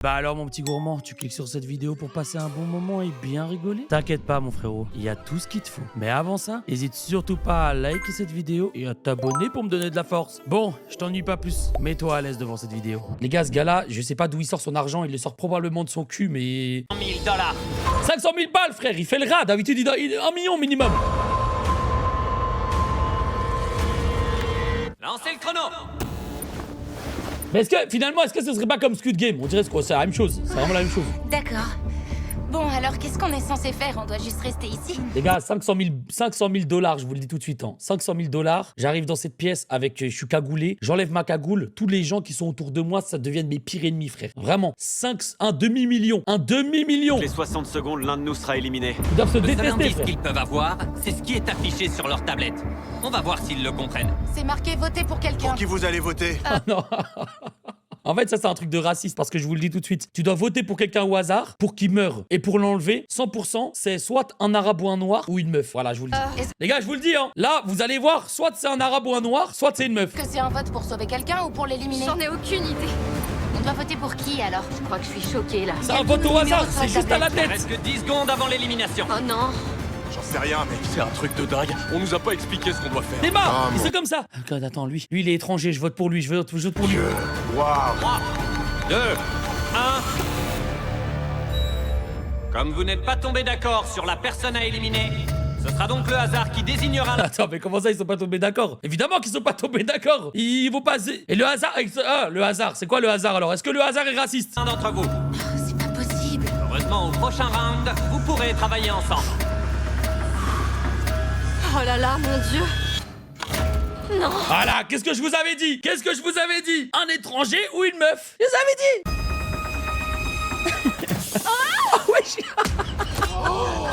Bah alors mon petit gourmand, tu cliques sur cette vidéo pour passer un bon moment et bien rigoler? T'inquiète pas mon frérot, il y a tout ce qu'il te faut. Mais avant ça, n'hésite surtout pas à liker cette vidéo et à t'abonner pour me donner de la force. Bon, je t'ennuie pas plus, mets-toi à l'aise devant cette vidéo. Les gars, ce gars-là, je sais pas d'où il sort son argent, il le sort probablement de son cul, mais... 100 000 $. 500 000 balles frère, il fait le rat, d'habitude il donne 1 million minimum. Lancez le chrono. Mais finalement, est-ce que ce serait pas comme Squid Game? On dirait que c'est la même chose, c'est vraiment la même chose. D'accord. Bon, alors qu'est-ce qu'on est censé faire? On doit juste rester ici? Les gars, 500 000 $, je vous le dis tout de suite. Hein. 500 000 $, j'arrive dans cette pièce avec, je suis cagoulé, j'enlève ma cagoule, tous les gens qui sont autour de moi, ça deviennent mes pires ennemis, frère. Vraiment, un demi-million, Les 60 secondes, l'un de nous sera éliminé. Ils doivent se Le seul détester, indice frère. qu'ils peuvent avoir, c'est ce qui est affiché sur leur tablette. On va voir s'ils le comprennent. C'est marqué voter pour quelqu'un. Pour qui vous allez voter? Ah non. En fait, ça, c'est un truc de raciste parce que je vous le dis tout de suite. Tu dois voter pour quelqu'un au hasard pour qu'il meure. Et pour l'enlever, 100%, c'est soit un arabe ou un noir ou une meuf. Voilà, je vous le dis. Est-ce Les gars, je vous le dis, hein. Là, vous allez voir, soit c'est un arabe ou un noir, soit c'est une meuf. que c'est un vote pour sauver quelqu'un ou pour l'éliminer? J'en ai aucune idée. On doit voter pour qui alors? Je crois que je suis choquée là. C'est un vote au hasard, c'est juste à la tête. Presque 10 secondes avant l'élimination. Oh non. J'en sais rien, mec. C'est un truc de dingue. On nous a pas expliqué ce qu'on doit faire. T'es marre, Ah, et c'est comme ça. God, attends, lui, il est étranger, je vote pour lui, je vote pour lui. Waouh. 2, 1. Comme vous n'êtes pas tombé d'accord sur la personne à éliminer, ce sera donc le hasard qui désignera Attends, mais comment ça, ils sont pas tombés d'accord? Évidemment qu'ils sont pas tombés d'accord. Ils vont passer. Et le hasard, le hasard, c'est quoi le hasard alors? Est-ce que le hasard est raciste? l'un d'entre vous. C'est pas possible. Heureusement, au prochain round, vous pourrez travailler ensemble. Oh là là, mon Dieu. Non. Voilà, qu'est-ce que je vous avais dit? Qu'est-ce que je vous avais dit? Un étranger ou une meuf? Je vous avais dit. Ah ouais.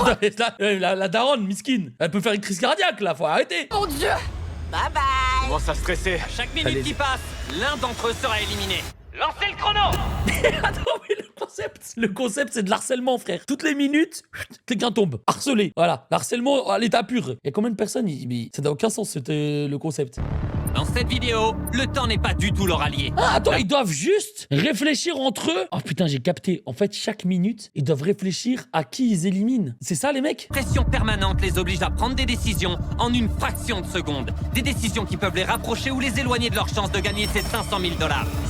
Non, mais la daronne, miskine, elle peut faire une crise cardiaque là, faut arrêter. Mon Dieu. Bye bye. Commence à stresser. À chaque minute Allez-y. qui passe, l'un d'entre eux sera éliminé. Lancez le chrono. Attends, mais le concept, c'est de l'harcèlement, frère. Toutes les minutes, quelqu'un tombe. Harcelé. Voilà, l'harcèlement à l'état pur. Il y a combien de personnes? Mais ça n'a aucun sens, c'était le concept. Dans cette vidéo, le temps n'est pas du tout leur allié. Ah, attends, ils doivent juste réfléchir entre eux. Oh putain, j'ai capté. En fait, chaque minute, ils doivent réfléchir à qui ils éliminent. C'est ça, les mecs? Pression permanente les oblige à prendre des décisions en une fraction de seconde. Des décisions qui peuvent les rapprocher ou les éloigner de leur chance de gagner ces 500 000 $.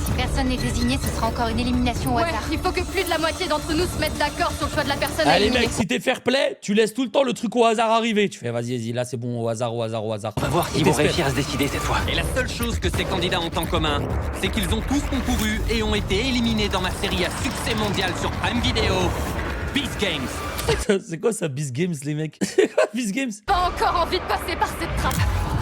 Si personne n'est désigné, ce sera encore une élimination au Ouais, hasard. il faut que plus de la moitié d'entre nous se mettent d'accord sur le choix de la personne à Allez, éliminer. mec, si t'es fair play, tu laisses tout le temps le truc au hasard arriver. Tu fais, vas-y, là, c'est bon, au hasard, au hasard, au hasard. On va voir qui vont réussir à se décider cette fois. Et la seule chose que ces candidats ont en commun, c'est qu'ils ont tous concouru et ont été éliminés dans ma série à succès mondial sur Prime Video, Beast Games. C'est quoi ça, Beast Games, les mecs? C'est quoi, Beast Games? Pas encore envie de passer par cette trappe.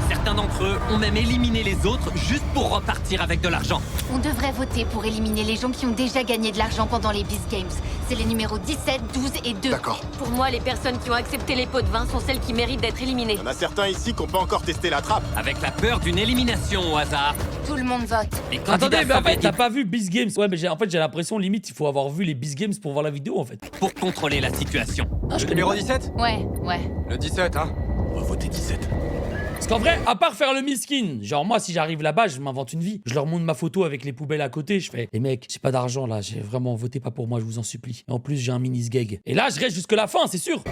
Certains d'entre eux ont même éliminé les autres juste pour repartir avec de l'argent. On devrait voter pour éliminer les gens qui ont déjà gagné de l'argent pendant les Beast Games. C'est les numéros 17, 12 et 2. D'accord. Pour moi, les personnes qui ont accepté les pots de vin sont celles qui méritent d'être éliminées. Il y en a certains ici qui n'ont pas encore testé la trappe. Avec la peur d'une élimination au hasard, Tout le monde vote. les candidats Attendez, mais en savaient fait, t'as pas vu Beast Games? Ouais, mais en fait, j'ai l'impression, limite, il faut avoir vu les Beast Games pour voir la vidéo, en fait. pour contrôler la situation. Ah, je Le numéro 17? Ouais. Le 17, hein? On va voter 17. Parce qu'en vrai, à part faire le miskin, genre moi, si j'arrive là-bas, je m'invente une vie. Je leur montre ma photo avec les poubelles à côté. Je fais, les mecs, j'ai pas d'argent là, j'ai vraiment voté pas pour moi, je vous en supplie. Et en plus, j'ai un mini-sgeg. Et là, je reste jusque la fin, c'est sûr.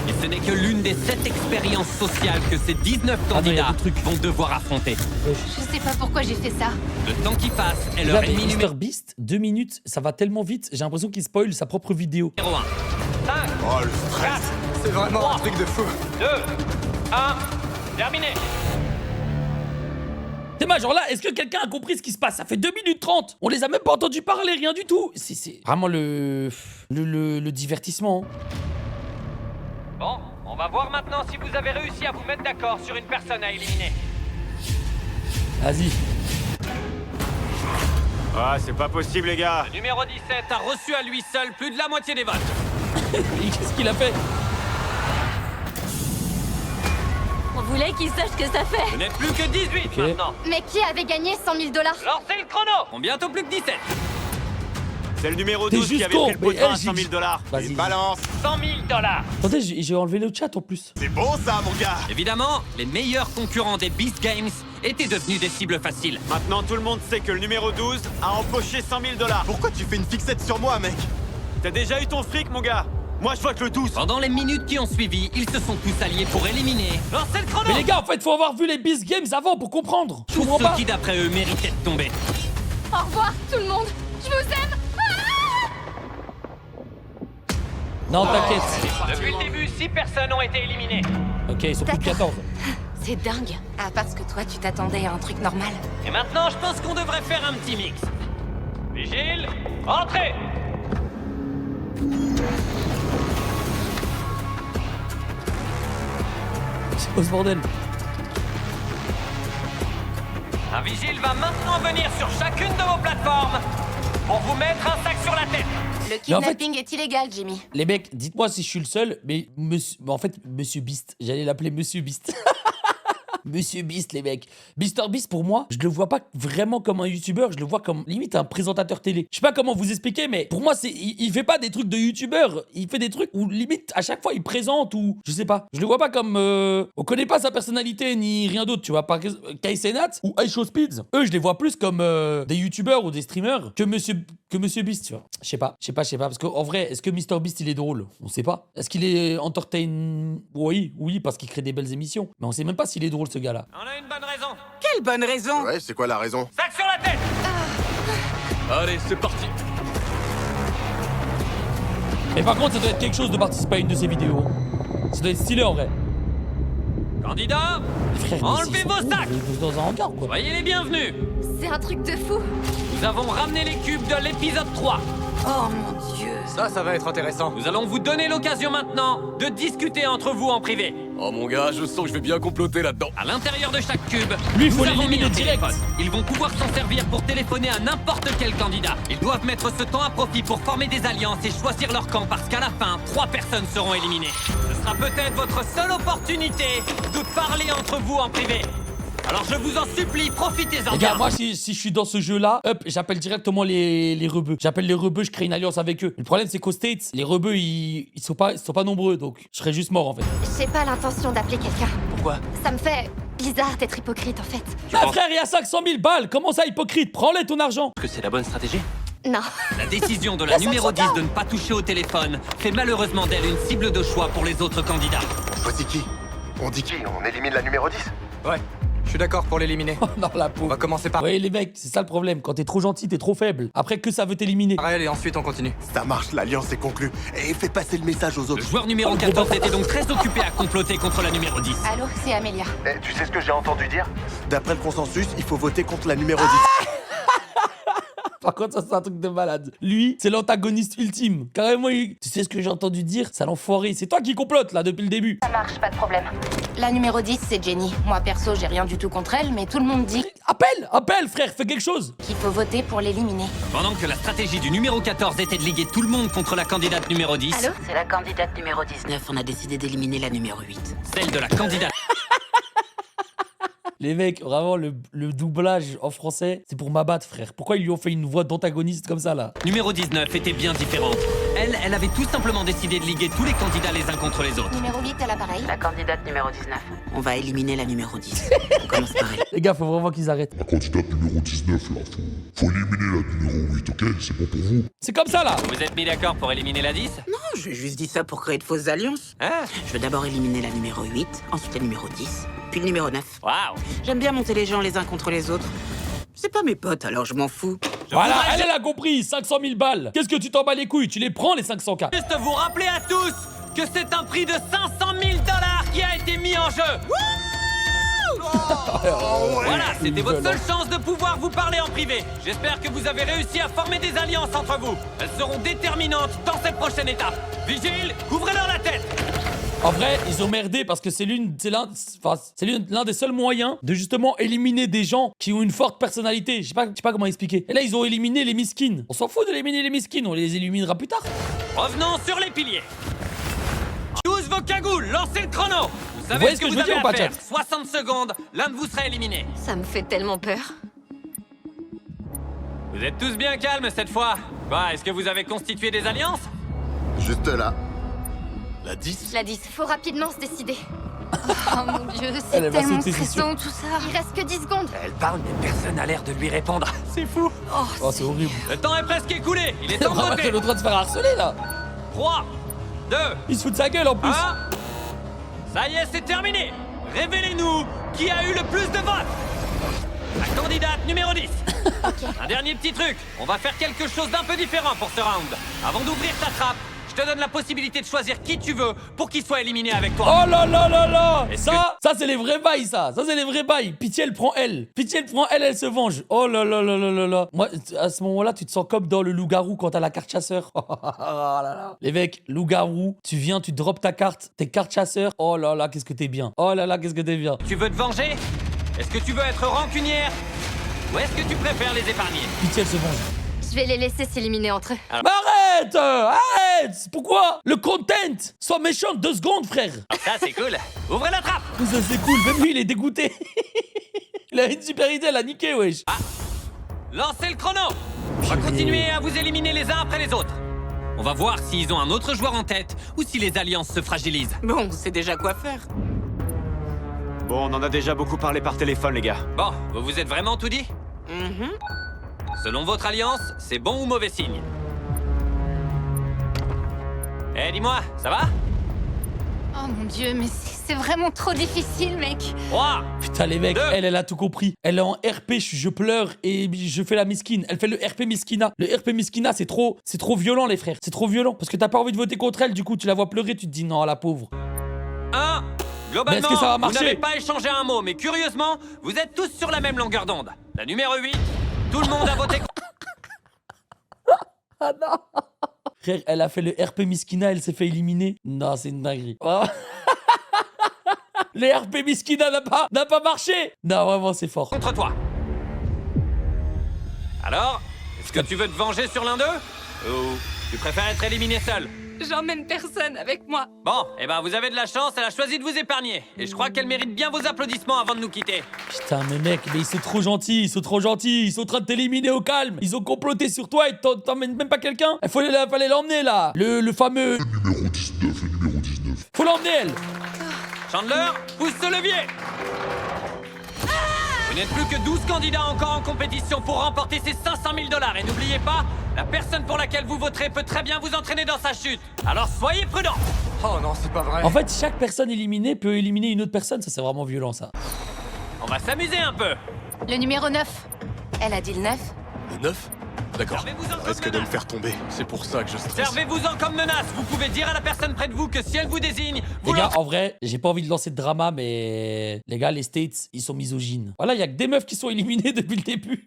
Et ce n'est que l'une des 7 expériences sociales que ces 19 Ah non, il y a candidats des trucs. vont devoir affronter. Je sais pas pourquoi j'ai fait ça. Le temps qui passe est Là, leur mais ennemi numéro Mr Beast, 2 minutes, ça va tellement vite, j'ai l'impression qu'il spoil sa propre vidéo. 1. 5, Oh, le stress. C'est vraiment un truc de fou. 2, 1, terminé. C'est mal, genre là, est-ce que quelqu'un a compris ce qui se passe? Ça fait 2 minutes 30. On les a même pas entendus parler, rien du tout. C'est vraiment le divertissement. Bon, on va voir maintenant si vous avez réussi à vous mettre d'accord sur une personne à éliminer. Vas-y. Ah, c'est pas possible, les gars. Le numéro 17 a reçu à lui seul plus de la moitié des votes. Qu'est-ce qu'il a fait? On voulait qu'ils sachent ce que ça fait. Vous n'êtes plus que 18 maintenant. Mais qui avait gagné 100 000 $? Lancez le chrono. Ont bientôt plus que 17. C'est le numéro T'es 12 qui juste avait con, pris le pot de mais, vin à j'ai 100 dit- 000 $. Vas-y. Une balance. 100 000 $. Attendez, j'ai enlevé le chat en plus. C'est bon ça, mon gars. Évidemment, les meilleurs concurrents des Beast Games étaient devenus des cibles faciles. Maintenant, tout le monde sait que le numéro 12 a empoché 100 000 $. Pourquoi tu fais une fixette sur moi, mec? T'as déjà eu ton fric, mon gars. Moi, je vote le 12. Pendant les minutes qui ont suivi, ils se sont tous alliés pour éliminer. Lancez le chrono! Mais les gars, en fait, faut avoir vu les Beast Games avant pour comprendre. Je Tous comprends ceux pas. qui, d'après eux, méritaient de tomber. Au revoir, tout le monde. Je vous aime. Non, t'inquiète. Depuis le début, 6 personnes ont été éliminées. Ok, ils sont plus de 14. C'est dingue. Ah, parce que toi, tu t'attendais à un truc normal. Et maintenant, je pense qu'on devrait faire un petit mix. Vigile, entrez! C'est quoi ce bordel? Un vigile va maintenant venir sur chacune de vos plateformes pour vous mettre un sac sur la tête. Le Mais en fait- kidnapping est illégal, Jimmy. Les mecs, dites-moi si je suis le seul, mais en fait, Monsieur Beast. J'allais l'appeler Monsieur Beast. Monsieur Beast, les mecs. Mr Beast, pour moi, je le vois pas vraiment comme un youtubeur, je le vois comme limite un présentateur télé. Je sais pas comment vous expliquer, mais pour moi, il fait pas des trucs de youtubeur, il fait des trucs où limite à chaque fois il présente ou je sais pas. Je le vois pas comme. On connaît pas sa personnalité ni rien d'autre, tu vois. Par exemple, Kai Cenat ou iShow Speeds, eux, je les vois plus comme des youtubeurs ou des streamers que Monsieur Beast, tu vois. Je sais pas. Parce qu'en vrai, est-ce que Mr Beast il est drôle? On sait pas. Est-ce qu'il est entertain? Oui, parce qu'il crée des belles émissions. Mais on sait même pas s'il est drôle ce gars-là. On a une bonne raison. Quelle bonne raison! Ouais, c'est quoi la raison? Sac sur la tête! Allez, c'est parti. Mais par contre, ça doit être quelque chose de participer à une de ces vidéos. Ça doit être stylé en vrai. Candidats, Frère, mais enlevez ils sont vos où? sacs! Ils sont dans un hangar, quoi. Soyez les bienvenus. C'est un truc de fou. Nous avons ramené les cubes de l'épisode 3. Oh mon Dieu. Ça va être intéressant. Nous allons vous donner l'occasion maintenant de discuter entre vous en privé. Oh, mon gars, je sens que je vais bien comploter là-dedans. À l'intérieur de chaque cube, Lui, il faut nous avons mis l'éliminer un direct. téléphone. Ils vont pouvoir s'en servir pour téléphoner à n'importe quel candidat. Ils doivent mettre ce temps à profit pour former des alliances et choisir leur camp parce qu'à la fin, 3 personnes seront éliminées. Ce sera peut-être votre seule opportunité de parler entre vous en privé. Alors je vous en supplie, profitez-en Les gars, bien. moi, si je suis dans ce jeu-là, hop, j'appelle directement les rebeux. J'appelle les rebeux, je crée une alliance avec eux. Le problème, c'est qu'aux States, les rebeux, ils sont pas nombreux, donc je serais juste mort, en fait. J'ai pas l'intention d'appeler quelqu'un. Pourquoi? Ça me fait bizarre d'être hypocrite, en fait. Ah, frère, il y a 500 000 balles. Comment ça, hypocrite? Prends-les, ton argent. Que c'est la bonne stratégie? Non. La décision de la numéro 10 de ne pas toucher au téléphone fait malheureusement d'elle une cible de choix pour les autres candidats. Voici qui? On dit qui? On élimine la numéro 10? Ouais, je suis d'accord pour l'éliminer. Oh non, la On pauvre. va commencer par Ouais, les mecs, c'est ça le problème. Quand t'es trop gentil, t'es trop faible. Après, que ça veut t'éliminer? Raël et ensuite on continue. Ça marche, l'alliance est conclue. Et fais passer le message aux Le autres. joueur numéro 14 était donc très occupé à comploter contre la numéro 10. Allô, c'est Amélia. Eh, tu sais ce que j'ai entendu dire? D'après le consensus, il faut voter contre la numéro 10. Par contre, ça, c'est un truc de malade. Lui, c'est l'antagoniste ultime. Carrément, tu sais ce que j'ai entendu dire? C'est l'enfoiré. C'est toi qui complote, là, depuis le début. Ça marche, pas de problème. La numéro 10, c'est Jenny. Moi, perso, j'ai rien du tout contre elle, mais tout le monde dit Appelle, frère, fais quelque chose. qu'il faut voter pour l'éliminer. Pendant que la stratégie du numéro 14 était de liguer tout le monde contre la candidate numéro 10, Allô? C'est la candidate numéro 19, on a décidé d'éliminer la numéro 8. celle de la candidate Les mecs, vraiment, le doublage en français, c'est pour m'abattre, frère. Pourquoi ils lui ont fait une voix d'antagoniste comme ça, là? numéro 19 était bien différente. Elle avait tout simplement décidé de liguer tous les candidats les uns contre les autres. Numéro 8 à l'appareil. La candidate numéro 19. On va éliminer la numéro 10. On commence par elle. Les gars, faut vraiment qu'ils arrêtent. La candidate numéro 19, là, faut éliminer la numéro 8, ok? C'est bon pour vous? C'est comme ça, là. Vous êtes mis d'accord pour éliminer la 10? Non, je juste dis ça pour créer de fausses alliances. Hein? Je veux d'abord éliminer la numéro 8, ensuite la numéro 10, puis le numéro 9. Waouh! J'aime bien monter les gens les uns contre les autres. C'est pas mes potes, alors je m'en fous. Voilà, elle a compris. 500 000 balles. Qu'est-ce que tu t'en bats les couilles? Tu les prends, les 500K. Juste vous rappeler à tous que c'est un prix de 500 000 $ qui a été mis en jeu. Voilà, c'était votre seule chance de pouvoir vous parler en privé. J'espère que vous avez réussi à former des alliances entre vous. Elles seront déterminantes dans cette prochaine étape. Vigile, couvrez-leur la tête. En vrai, ils ont merdé parce que c'est l'un des seuls moyens de justement éliminer des gens qui ont une forte personnalité. Je sais pas comment expliquer. Et là, ils ont éliminé les miskins. On s'en fout d'éliminer les miskins, on les éliminera plus tard. Revenons sur les piliers. Tous vos cagoules, lancez le chrono. Vous savez voyez ce ce que que je vous veux dire avez ou à pas, faire. chat 60 secondes, l'un de vous sera éliminé. Ça me fait tellement peur. Vous êtes tous bien calmes cette fois. Quoi, est-ce que vous avez constitué des alliances? Juste là. La 10? La 10. Faut rapidement se décider. Oh mon dieu, Elle c'est va tellement sauter, c'est stressant tout ça. Il reste que 10 secondes. Elle parle, mais personne n'a l'air de lui répondre. C'est fou. Oh, c'est horrible. Le temps est presque écoulé. Il est temps de Vraiment voter. qu'elle est en train de se faire harceler là. 3, 2, Il se fout de sa gueule en plus. 1. Ça y est, c'est terminé. Révélez-nous qui a eu le plus de votes. La candidate numéro 10. Un dernier petit truc. On va faire quelque chose d'un peu différent pour ce round. Avant d'ouvrir ta trappe, je te donne la possibilité de choisir qui tu veux pour qu'il soit éliminé avec toi. Oh là là là là. Est-ce Ça c'est les vrais bails ça. Ça c'est les vrais bails. Pitié elle prend elle. Pitié elle prend elle, elle se venge. Oh là là là là là là. Moi à ce moment-là tu te sens comme dans le loup-garou quand t'as la carte chasseur. Oh là là. Les mecs, loup-garou, tu viens, tu drops ta carte, tes cartes chasseur. Oh là là, qu'est-ce que t'es bien. Oh là là, qu'est-ce que t'es bien. Tu veux te venger? Est-ce que tu veux être rancunière? Ou est-ce que tu préfères les épargner? Pitié elle se venge. Je vais les laisser s'éliminer entre eux. Mais arrête, arrête. Pourquoi le content soit méchant 2 secondes frère. Ça, c'est cool. Ouvrez la trappe. Ça c'est cool, même lui il est dégoûté. Il a une super idée, elle a niqué wesh. Lancez le chrono. On va continuer à vous éliminer les uns après les autres. On va voir s'ils ont un autre joueur en tête ou si les alliances se fragilisent. Bon, c'est déjà quoi faire. Bon, on en a déjà beaucoup parlé par téléphone, les gars. Bon, vous vous êtes vraiment tout dit? Selon votre alliance, c'est bon ou mauvais signe? Eh, dis-moi, ça va? Oh mon dieu, mais c'est vraiment trop difficile, mec. 3, Putain les mecs, 2. elle a tout compris. Elle est en RP, je pleure et je fais la miskine. Elle fait le RP miskina. Le RP miskina, c'est trop violent les frères. C'est trop violent parce que t'as pas envie de voter contre elle. Du coup, tu la vois pleurer, tu te dis non, la pauvre. 1. Mais Globalement, est-ce que ça va vous marcher? n'avez pas échangé un mot, mais curieusement, vous êtes tous sur la même longueur d'onde. La numéro 8, tout le monde a voté. Ah non. Frère, elle a fait le RP miskina, elle s'est fait éliminer. Non, c'est une dinguerie. Oh. Le RP miskina n'a pas marché. Non, vraiment, c'est fort. contre toi. Alors, est-ce que tu veux te venger sur l'un d'eux? Ou tu préfères être éliminé seul? J'emmène personne avec moi. Bon, eh ben vous avez de la chance, elle a choisi de vous épargner. Et je crois qu'elle mérite bien vos applaudissements avant de nous quitter. Putain, mais mec, mais ils sont trop gentils, ils sont trop gentils. Ils sont en train de t'éliminer au calme. Ils ont comploté sur toi et t'emmènes même pas quelqu'un. Il fallait l'emmener là. Le fameux. Numéro 19, le numéro 19. Faut l'emmener elle. Chandler, pousse ce levier. Vous n'êtes plus que 12 candidats encore en compétition pour remporter ces 500 000 $. Et n'oubliez pas, la personne pour laquelle vous voterez peut très bien vous entraîner dans sa chute. Alors soyez prudents. Oh non, c'est pas vrai. En fait, chaque personne éliminée peut éliminer une autre personne. Ça, c'est vraiment violent ça. On va s'amuser un peu. Le numéro 9. Elle a dit le 9. Le 9? D'accord. Servez-vous-en comme Risque de me menace. faire tomber. C'est pour ça que je stresse. Servez-vous-en comme menace. Vous pouvez dire à la personne près de vous que si elle vous désigne, vous Les gars, en vrai, j'ai pas envie de lancer de drama, mais les gars, les States, ils sont misogynes. Voilà, il y a que des meufs qui sont éliminées depuis le début.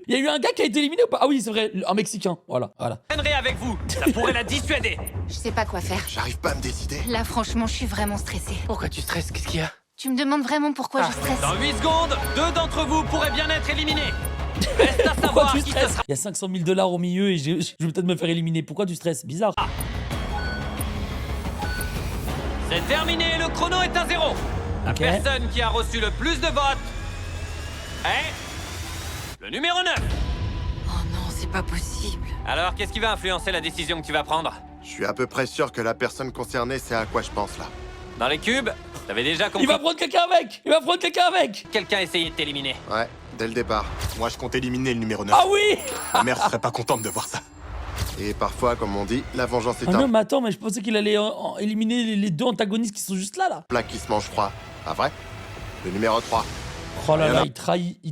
Il y a eu un gars qui a été éliminé ou pas? Ah oui, c'est vrai, un Mexicain. Voilà. l'emmènerai avec vous. Ça pourrait la dissuader. Je sais pas quoi faire. J'arrive pas à me décider. Là, franchement, je suis vraiment stressée. Pourquoi tu stresses? Qu'est-ce qu'il y a? Tu me demandes vraiment pourquoi je stresse? Dans 8 secondes, 2 d'entre vous pourraient bien être éliminés. Reste à Pourquoi savoir tu qui ce stresses? sera. Il y a 500 000 $ au milieu et je vais peut-être me faire éliminer. Pourquoi tu stresses? Bizarre. C'est terminé, le chrono est à 0. La Ok. personne qui a reçu le plus de votes est le numéro 9. Oh non, c'est pas possible. Alors, qu'est-ce qui va influencer la décision que tu vas prendre? Je suis à peu près sûr que la personne concernée sait à quoi je pense là. Dans les cubes, t'avais déjà compris Il va prendre quelqu'un avec. Il va prendre quelqu'un avec. quelqu'un essayait de t'éliminer. Ouais, dès le départ. Moi, je compte éliminer le numéro 9. Ah oui. Ma mère serait pas contente de voir ça. Et parfois, comme on dit, la vengeance est Ah un non, mais attends, mais je pensais qu'il allait éliminer les 2 antagonistes qui sont juste là. plat qui se mange froid. Pas vrai? Le numéro 3. Oh là là, il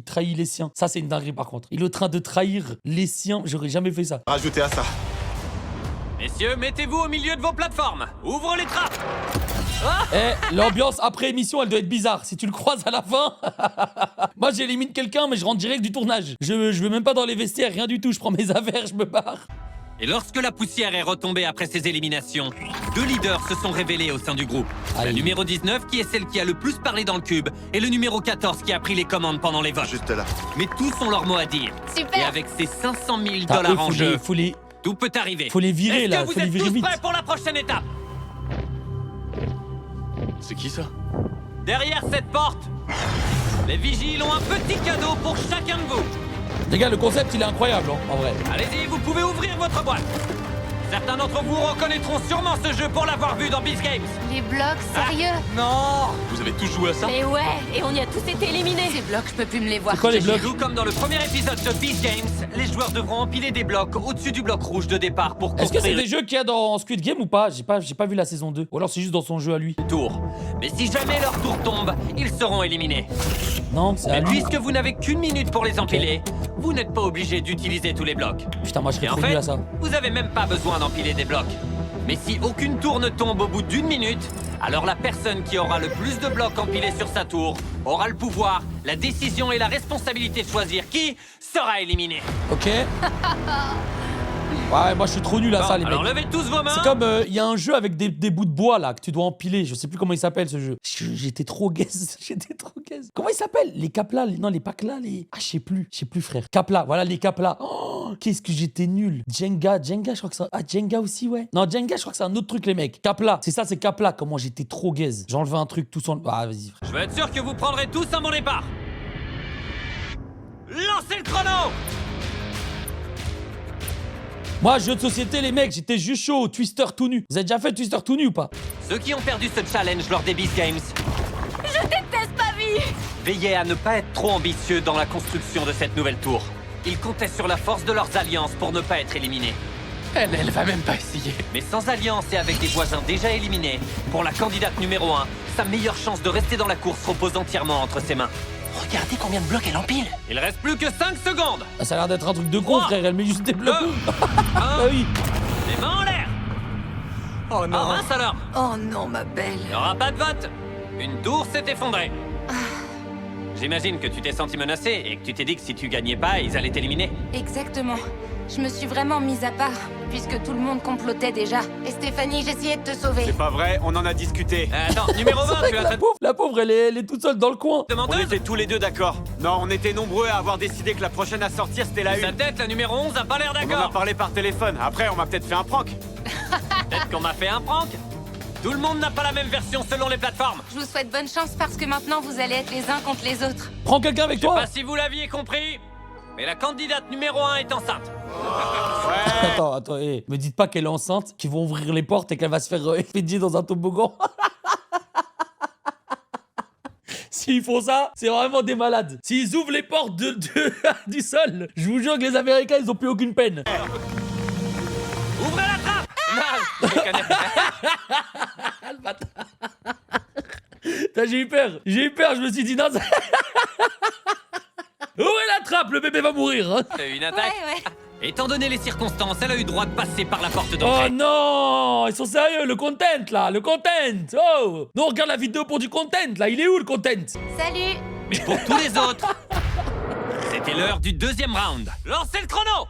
trahit les siens. Ça, c'est une dinguerie par contre. Il est en train de trahir les siens. J'aurais jamais fait ça. Rajoutez à ça. Messieurs, mettez-vous au milieu de vos plateformes. Ouvre les trappes. Eh, l'ambiance après émission, elle doit être bizarre. Si tu le croises à la fin, moi j'élimine quelqu'un, mais je rentre direct du tournage. Je vais même pas dans les vestiaires, rien du tout. Je prends mes affaires, je me barre. Et lorsque la poussière est retombée après ces éliminations, 2 leaders se sont révélés au sein du groupe. La Aïe. numéro 19, qui est celle qui a le plus parlé dans le cube, et le numéro 14, qui a pris les commandes pendant les votes. Juste là. Mais tous ont leur mot à dire. Super. Et avec ces 500 000 Putain, eux, $ en jeu, tout peut arriver. faut les virer, Est-ce là, que vous faut les êtes virer tous vite. prêts pour la prochaine étape? C'est qui ça? Derrière cette porte, les vigiles ont un petit cadeau pour chacun de vous. Les gars, le concept, il est incroyable, hein, en vrai. Allez-y, vous pouvez ouvrir votre boîte. Certains d'entre vous reconnaîtront sûrement ce jeu pour l'avoir vu dans Beast Games. Les blocs, sérieux? Non. Vous avez tous joué à ça? Mais ouais, et on y a tous été éliminés. Ces blocs, je peux plus me les voir. C'est quoi les blocs? Tout comme dans le premier épisode de Beast Games, les joueurs devront empiler des blocs au-dessus du bloc rouge de départ pour Est-ce que c'est construire des jeux qu'il y a dans Squid Game ou pas? J'ai pas vu la saison 2. Ou alors c'est juste dans son jeu à lui. le tour. Mais si jamais leur tour tombe, ils seront éliminés. Non, c'est à Mais lui. puisque vous n'avez qu'une minute pour les empiler, vous n'êtes pas obligé d'utiliser tous les blocs. Putain, moi je serais Et en trop nul fait, à ça. vous avez même pas besoin d'empiler des blocs. Mais si aucune tour ne tombe au bout d'une minute, alors la personne qui aura le plus de blocs empilés sur sa tour aura le pouvoir, la décision et la responsabilité de choisir qui sera éliminé. Ok. Ouais, moi je suis trop nul à Bon, ça, les mecs. alors levez tous vos mains. C'est comme, il y a un jeu avec des bouts de bois là que tu dois empiler. Je sais plus comment il s'appelle ce jeu. J'étais trop gaze. J'étais trop gaze. Comment il s'appelle? Les caplas, non les paclas, les. Ah, je sais plus, frère. Capla, voilà les caplas. Oh, qu'est-ce que j'étais nul. Jenga, je crois que ça. Ah, Jenga aussi, ouais. Non, Jenga, je crois que c'est un autre truc, les mecs. Capla, c'est ça, c'est capla. Comment j'étais trop gaze. J'ai enlevé un truc tout sans. Ah, vas-y, frère. Je veux être sûr que vous prendrez tous un bon départ. Lancez le chrono. Moi, jeu de société, les mecs, j'étais juste chaud. Twister tout nu. Vous avez déjà fait Twister tout nu ou pas? Ceux qui ont perdu ce challenge lors des Beast Games, Je déteste ma vie. veillez à ne pas être trop ambitieux dans la construction de cette nouvelle tour. Ils comptaient sur la force de leurs alliances pour ne pas être éliminés. Elle va même pas essayer. Mais sans alliance et avec des voisins déjà éliminés, pour la candidate numéro 1, sa meilleure chance de rester dans la course repose entièrement entre ses mains. Regardez combien de blocs elle empile. Il reste plus que 5 secondes. Ah, ça a l'air d'être un truc de con, 3, frère. Elle met juste des blocs. 2, 1, Ah oui. les mains en l'air. Oh Ah mince alors. Oh non, ma belle. Il n'y aura pas de vote. Une tour s'est effondrée. J'imagine que tu t'es senti menacé et que tu t'es dit que si tu gagnais pas, ils allaient t'éliminer. Exactement. Je me suis vraiment mise à part, puisque tout le monde complotait déjà. Et Stéphanie, j'essayais de te sauver. C'est pas vrai, on en a discuté. Attends, numéro 20, tu as La pauvre, elle est toute seule dans le coin. On demandeuse. était tous les deux d'accord. Non, on était nombreux à avoir décidé que la prochaine à sortir, c'était la Sa une. tête, la numéro 11, a pas l'air On en a d'accord. parlé par téléphone. Après, on m'a peut-être fait un prank. Peut-être qu'on m'a fait un prank. Tout le monde n'a pas la même version selon les plateformes. Je vous souhaite bonne chance parce que maintenant vous allez être les uns contre les autres. Prends quelqu'un avec Je sais toi. pas si vous l'aviez compris, mais la candidate numéro 1 est enceinte. Attends, me dites pas qu'elle est enceinte, qu'ils vont ouvrir les portes et qu'elle va se faire expédier dans un toboggan. S'ils font ça, c'est vraiment des malades. S'ils ouvrent les portes du sol, je vous jure que les Américains, ils ont plus aucune peine. Ouvrez la trappe. Non, je déconne. Ah, le bâtard. Putain, j'ai eu peur, je me suis dit non, ça... Ouvrez la trappe, le bébé va mourir, hein. Une attaque. Ouais. Étant donné les circonstances, elle a eu droit de passer par la porte Oh d'entrée. non, ils sont sérieux, le content là, le content. Oh, non, on regarde la vidéo pour du content là, il est où le content? Salut. Mais pour tous les autres, c'était l'heure du deuxième round. Lancez le chrono.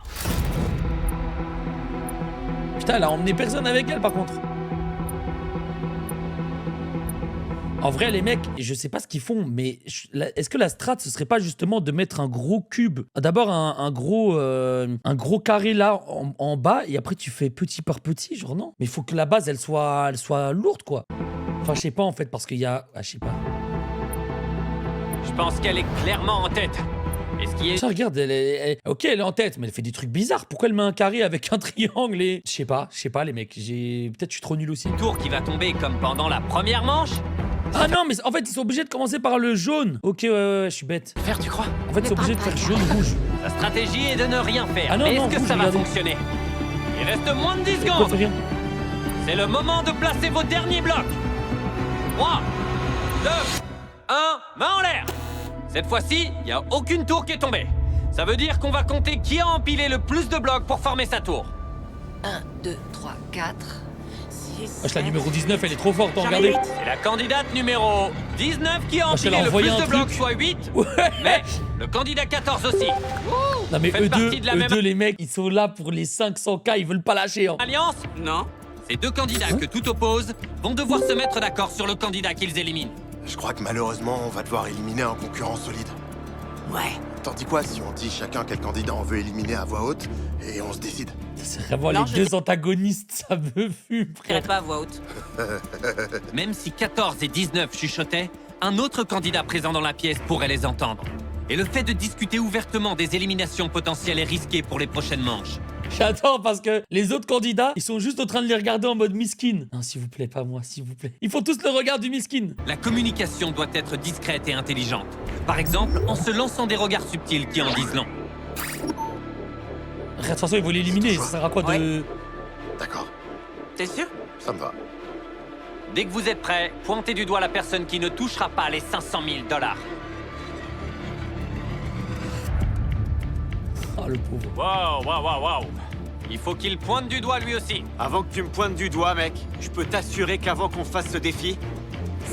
Putain, elle a emmené personne avec elle par contre. En vrai, les mecs, je sais pas ce qu'ils font, mais est-ce que la strat, ce serait pas justement de mettre un gros cube, d'abord un gros carré là en bas, et après tu fais petit par petit, genre non? Mais il faut que la base, elle soit lourde, quoi. Enfin, je sais pas en fait, parce qu'il y a... Ah, je sais pas. Je pense qu'elle est clairement en tête. Et ce qui est... Tiens, regarde, ok, elle est en tête, mais elle fait des trucs bizarres. Pourquoi elle met un carré avec un triangle et... Je sais pas, les mecs, peut-être je suis trop nul aussi. tour qui va tomber comme pendant la première manche. Ah non, mais en fait, ils sont obligés de commencer par le jaune. Ok, ouais, je suis bête. Faire, tu crois? En fait, ils sont obligés de faire jaune-rouge. La stratégie est de ne rien faire. Ah non, mais non, est-ce que rouge, ça va regardez. fonctionner? Il reste moins de 10 Pourquoi secondes. fait rien? C'est le moment de placer vos derniers blocs. 3, 2, 1, main en l'air. Cette fois-ci, il n'y a aucune tour qui est tombée. Ça veut dire qu'on va compter qui a empilé le plus de blocs pour former sa tour. 1, 2, 3, 4. 6, Wesh, la numéro 19, elle est trop forte, hein, regardez. C'est la candidate numéro 19 qui a Wesh, elle a empilé le envoyé plus un de blocs, truc. soit 8. Ouais. Mais le candidat 14 aussi. Non, mais Faites eux partie de la même- deux, les mecs, ils sont là pour les 500K, ils veulent pas lâcher, hein. Alliance, Non. ces deux candidats que tout oppose vont devoir se mettre d'accord sur le candidat qu'ils éliminent. Je crois que malheureusement, on va devoir éliminer un concurrent solide. Ouais. T'en dis quoi si on dit chacun quel candidat on veut éliminer à voix haute et on se décide? C'est vraiment Non, les je deux sais. antagonistes, ça me fume, Je dirais frère. pas à voix haute. Même si 14 et 19 chuchotaient, un autre candidat présent dans la pièce pourrait les entendre. Et le fait de discuter ouvertement des éliminations potentielles est risqué pour les prochaines manches. J'attends parce que les autres candidats, ils sont juste en train de les regarder en mode miskin. Non, s'il vous plaît, pas moi, s'il vous plaît. Ils font tous le regard du miskin. La communication doit être discrète et intelligente. Par exemple, en se lançant des regards subtils qui en disent long. De toute façon, ils vont l'éliminer. Ça sert à quoi de... Ouais. D'accord, T'es sûr? ça me va. Dès que vous êtes prêts, pointez du doigt la personne qui ne touchera pas les 500 000 $. Oh, le pauvre. Wow. Il faut qu'il pointe du doigt lui aussi. Avant que tu me pointes du doigt, mec, je peux t'assurer qu'avant qu'on fasse ce défi,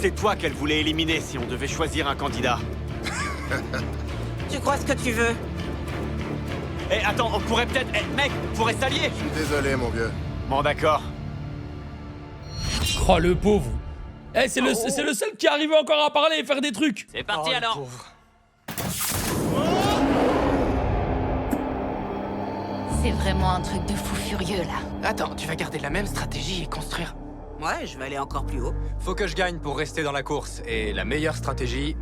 c'est toi qu'elle voulait éliminer si on devait choisir un candidat. Tu crois ce que tu veux? Eh, attends, on pourrait peut-être... Eh, mec, on pourrait s'allier. Je suis désolé, mon vieux. Bon, d'accord. Oh, le pauvre. Eh, c'est le seul qui arrivait encore à parler et faire des trucs. C'est parti alors. C'est vraiment un truc de fou furieux, là. Attends, tu vas garder la même stratégie et construire. Ouais, je vais aller encore plus haut. Faut que je gagne pour rester dans la course. Et la meilleure stratégie,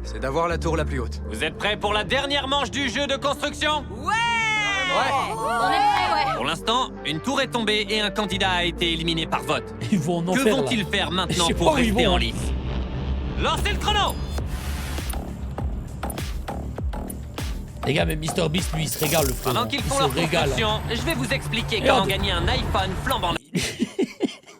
c'est d'avoir la tour la plus haute. Vous êtes prêts pour la dernière manche du jeu de construction? Ouais! On est prêts, ouais. Pour l'instant, une tour est tombée et un candidat a été éliminé par vote. Ils vont en Que enfer, là. vont-ils faire maintenant Je sais pour pas où ils rester vont, en hein. lice? Lancez le chrono! Les gars, mais Mr Beast, lui, il se régale, le frère. Pendant qu'ils font Il leur se régale. construction, je vais vous expliquer Merde. comment gagner un iPhone flambant.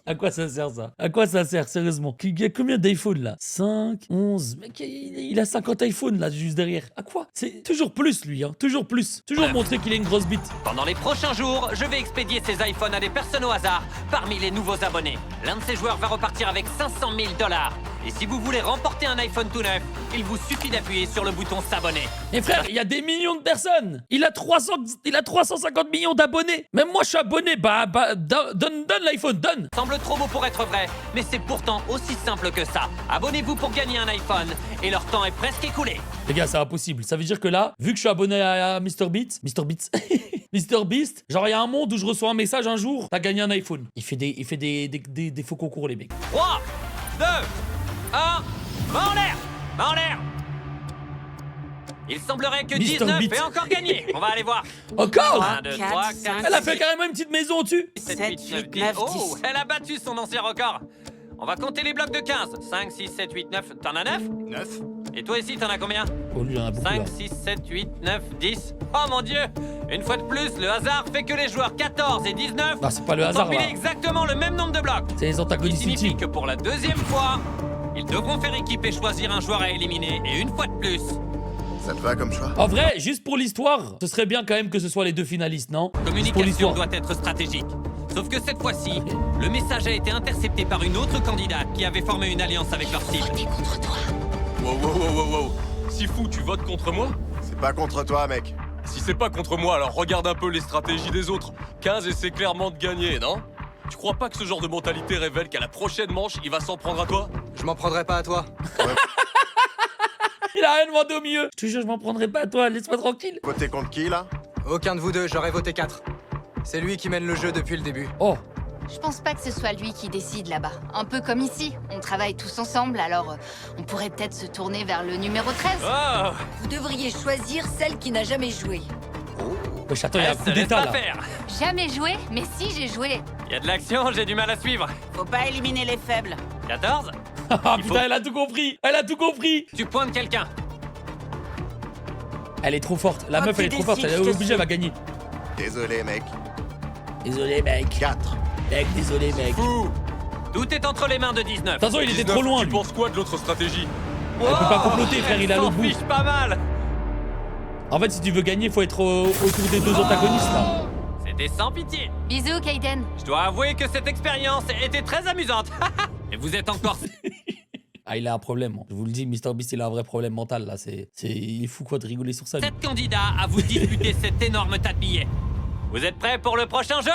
À quoi ça sert, ça? À quoi ça sert, sérieusement? Il y a combien d'iPhone, là? 5, 11... Mec, il a 50 iPhones, là, juste derrière. À quoi? C'est toujours plus, lui, hein. Toujours plus. Toujours montrer qu'il a une grosse bite. Pendant les prochains jours, je vais expédier ces iPhones à des personnes au hasard parmi les nouveaux abonnés. L'un de ces joueurs va repartir avec 500 000 $. Et si vous voulez remporter un iPhone tout neuf, il vous suffit d'appuyer sur le bouton s'abonner. Mais frère, il y a des millions de personnes. Il a 350 millions d'abonnés. Même moi, je suis abonné. Donne l'iPhone, donne. Semble trop beau pour être vrai, mais c'est pourtant aussi simple que ça. Abonnez-vous pour gagner un iPhone, et leur temps est presque écoulé. Les gars, c'est impossible. Ça veut dire que là, vu que je suis abonné à Mr Beast, Mr Beast, genre, il y a un monde où je reçois un message un jour, t'as gagné un iPhone. Il fait des faux concours, les mecs. 3, 2, 1, main en l'air! Main en l'air! Il semblerait que Mr. 19 Beat. ait encore gagné. On va aller voir. Encore? 1, 2, 3, 4, Elle a fait carrément une petite maison au-dessus. 7, 7, 8, 9, 8, 10. 9, Oh, 10. elle a battu son ancien record. On va compter les blocs de 15. 5, 6, 7, 8, 9. T'en as 9? 9. Et toi ici, t'en as combien? Oh, lui, il en a beaucoup, 5, là. 6, 7, 8, 9, 10. Oh mon dieu! Une fois de plus, le hasard fait que les joueurs 14 et 19 Ah, c'est pas le ont hasard, empilé là. exactement le même nombre de blocs. C'est les Ce qui antagonistes signifie ultimes. que pour la deuxième fois, ils devront faire équipe et choisir un joueur à éliminer. Et une fois de plus, Ça te va comme choix? En vrai, juste pour l'histoire, ce serait bien quand même que ce soit les deux finalistes, non? Juste pour communication l'histoire. doit être stratégique. Sauf que cette fois-ci, le message a été intercepté par une autre candidate qui avait formé une alliance avec leur cible. Voter contre toi. Wow. Sifu, tu votes contre moi? C'est pas contre toi, mec. Si c'est pas contre moi, alors regarde un peu les stratégies des autres. 15 et c'est clairement de gagner, non? Tu crois pas que ce genre de mentalité révèle qu'à la prochaine manche, il va s'en prendre à toi? Je m'en prendrai pas à toi. Il a rien demandé au milieu. Je te jure, je m'en prendrai pas à toi, laisse-moi tranquille. Voter contre qui, là? Aucun de vous deux, j'aurais voté 4. C'est lui qui mène le jeu depuis le début. Oh, Je pense pas que ce soit lui qui décide là-bas. Un peu comme ici. On travaille tous ensemble, alors on pourrait peut-être se tourner vers le numéro 13. Oh! Vous devriez choisir celle qui n'a jamais joué. wesh, attends, il y a un Elle coup se laisse d'état, pas là. faire. Jamais joué, mais si j'ai joué. Il y a de l'action, j'ai du mal à suivre. Faut pas éliminer les faibles. 14? Ah Il putain, faut- elle a tout compris. Elle a tout compris. Tu pointes quelqu'un. Elle est trop forte. La Oh, meuf, tu elle est trop forte. décides, Elle est je te obligée, elle va gagner. Désolé, mec. Désolé, mec. 4. Mec, désolé, mec. De Fou! Tout est entre les mains de 19. toute façon, il était 19, trop loin, Tu lui. penses quoi de l'autre stratégie? Elle peut pas comploter, frère, il est à s'en l'autre bout. fiche pas mal. En fait, si tu veux gagner, faut être autour des deux antagonistes, là. C'était sans pitié. Bisous, Kaiden. Je dois avouer que cette expérience était très amusante. Et vous êtes encore... Ah, il a un problème. Je vous le dis, Mr Beast, il a un vrai problème mental, là. Il est fou, quoi, de rigoler sur ça. lui. 7 candidats à vous disputer cet énorme tas de billets. Vous êtes prêts pour le prochain jeu?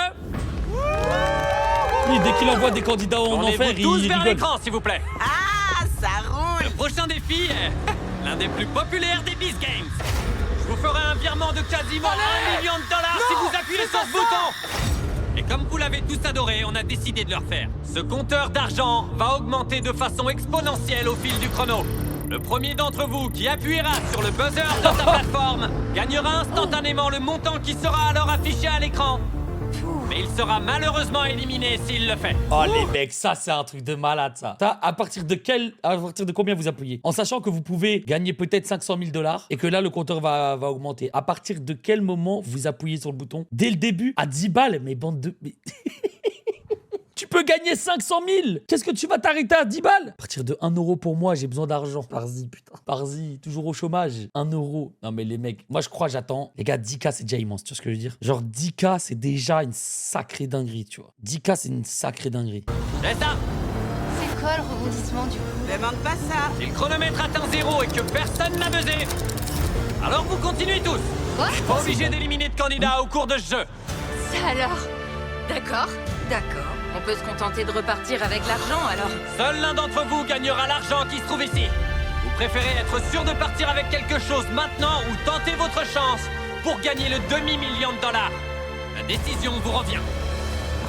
Lui, dès qu'il envoie des candidats en enfer, Tournez-vous il tous vers rigole. l'écran, s'il vous plaît. Ah, ça roule! Le prochain défi est l'un des plus populaires des Beast Games. Je vous ferai un virement de quasiment 1 million de dollars si vous appuyez sur ce bouton. Et comme vous l'avez tous adoré, on a décidé de le refaire. Ce compteur d'argent va augmenter de façon exponentielle au fil du chrono. Le premier d'entre vous qui appuiera sur le buzzer de sa plateforme gagnera instantanément le montant qui sera alors affiché à l'écran. Mais il sera malheureusement éliminé s'il le fait. Oh les mecs, ça c'est un truc de malade ça. Ça, à partir de combien vous appuyez? En sachant que vous pouvez gagner peut-être 500 000 $ et que là le compteur va augmenter. À partir de quel moment vous appuyez sur le bouton? Dès le début, à 10 balles, mais bande de... Tu peux gagner 500 000. Qu'est-ce que tu vas t'arrêter à 10 balles? À partir de 1 euro pour moi, j'ai besoin d'argent. Parzi, putain. Parzi, toujours au chômage. 1 euro. Non mais les mecs, moi je crois, j'attends. Les gars, 10K c'est déjà immense, tu vois ce que je veux dire? Genre 10K c'est déjà une sacrée dinguerie, tu vois. 10K c'est une sacrée dinguerie. C'est ça. C'est quoi le rebondissement du coup? Demande pas ça. Si le chronomètre atteint 0 et que personne n'a buzzé, alors vous continuez tous. Quoi? Pas obligé d'éliminer de candidats au cours de ce jeu. Ça alors? D'accord. On peut se contenter de repartir avec l'argent alors. Seul l'un d'entre vous gagnera l'argent qui se trouve ici. Vous préférez être sûr de partir avec quelque chose maintenant ou tenter votre chance pour gagner le demi-million de $? La décision vous revient.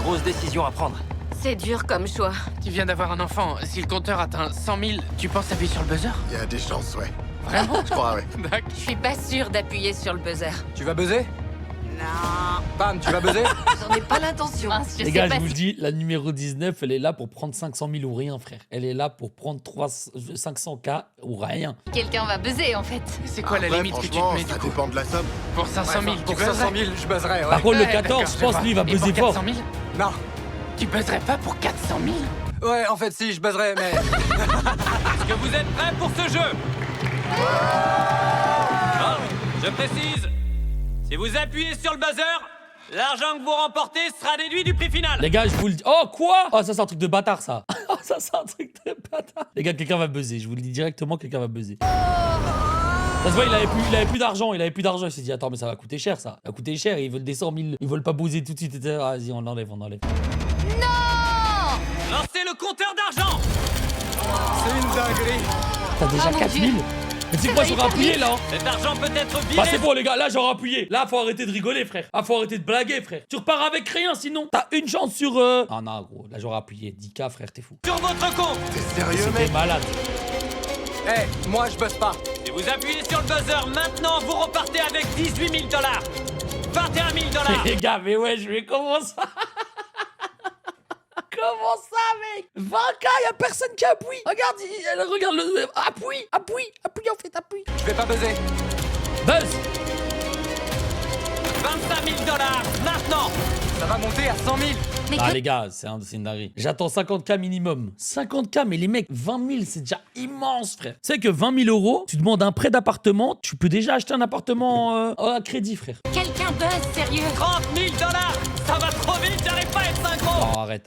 Grosse décision à prendre. C'est dur comme choix. Tu viens d'avoir un enfant. Si le compteur atteint 100 000, tu penses appuyer sur le buzzer? Il y a des chances, ouais. Vraiment? Je crois, ouais. D'accord. Je suis pas sûre d'appuyer sur le buzzer. Tu vas buzzer? Non. Pam, tu vas buzzer? J'en ai pas l'intention. Les gars, je vous le dis, la numéro 19, elle est là pour prendre 500 000 ou rien, frère. Elle est là pour prendre 500K ou rien. Quelqu'un va buzzer en fait. C'est quoi la Après, limite que tu te franchement, mets du ça coup? dépend de la somme. Pour 500 000, Pour tu 500 buzzerais? 000, je buzzerais, ouais. Par contre, le Ouais, 14, d'accord, je pense, vois. lui, il va Et buzzer pour fort. 400 000? Non. Tu buzzerais pas pour 400 000? Ouais, en fait, si, je buzzerais, mais... Est-ce que vous êtes prêts pour ce jeu? Bon, je précise. Si vous appuyez sur le buzzer, l'argent que vous remportez sera déduit du prix final. Les gars, je vous le dis. Oh, quoi? Oh, ça, c'est un truc de bâtard, ça. Oh, ça, c'est un truc de bâtard. Les gars, quelqu'un va buzzer. Je vous le dis directement, quelqu'un va buzzer. Ça se voit, il avait plus d'argent. Il avait plus d'argent. Il s'est dit, attends, mais ça va coûter cher, ça. Ça va coûter cher. Ils veulent des 100 000. Ils veulent pas buzzer tout de suite. Vas-y, on l'enlève, on enlève. Non! Lancez le compteur d'argent. C'est une dinguerie. T'as déjà mon 4000. Dieu. Mais tu sais quoi, j'aurais appuyé, là. Cet argent peut être Bah, viré. c'est bon, les gars. Là, j'aurais appuyé. Là, faut arrêter de rigoler, frère. Ah, faut arrêter de blaguer, frère. Tu repars avec rien, sinon. T'as une chance sur... Ah, non, gros. Là, j'aurais appuyé. 10K, frère, t'es fou. Sur votre compte. T'es sérieux, C'était mec? malade. Eh, moi, je buzz pas. Si vous appuyez sur le buzzer maintenant, vous repartez avec 18 000 $. 21 000 $. Les gars, mais ouais, je vais commencer. Comment ça, mec? 20K, y'a personne qui appuie. Regarde le... Appuie en fait, appuie. Je vais pas buzzer. Buzz. 25 000 $. Maintenant. Ça va monter à 100 000. Mais Ah que... les gars, c'est une dinguerie. J'attends 50K minimum. 50K, mais les mecs, 20 000, c'est déjà immense, frère. Tu sais que 20 000 €, tu demandes un prêt d'appartement, tu peux déjà acheter un appartement à crédit, frère. Quelqu'un buzz, sérieux? 30 000 $. Ça va trop vite, j'arrive pas à être synchro. Oh, arrête.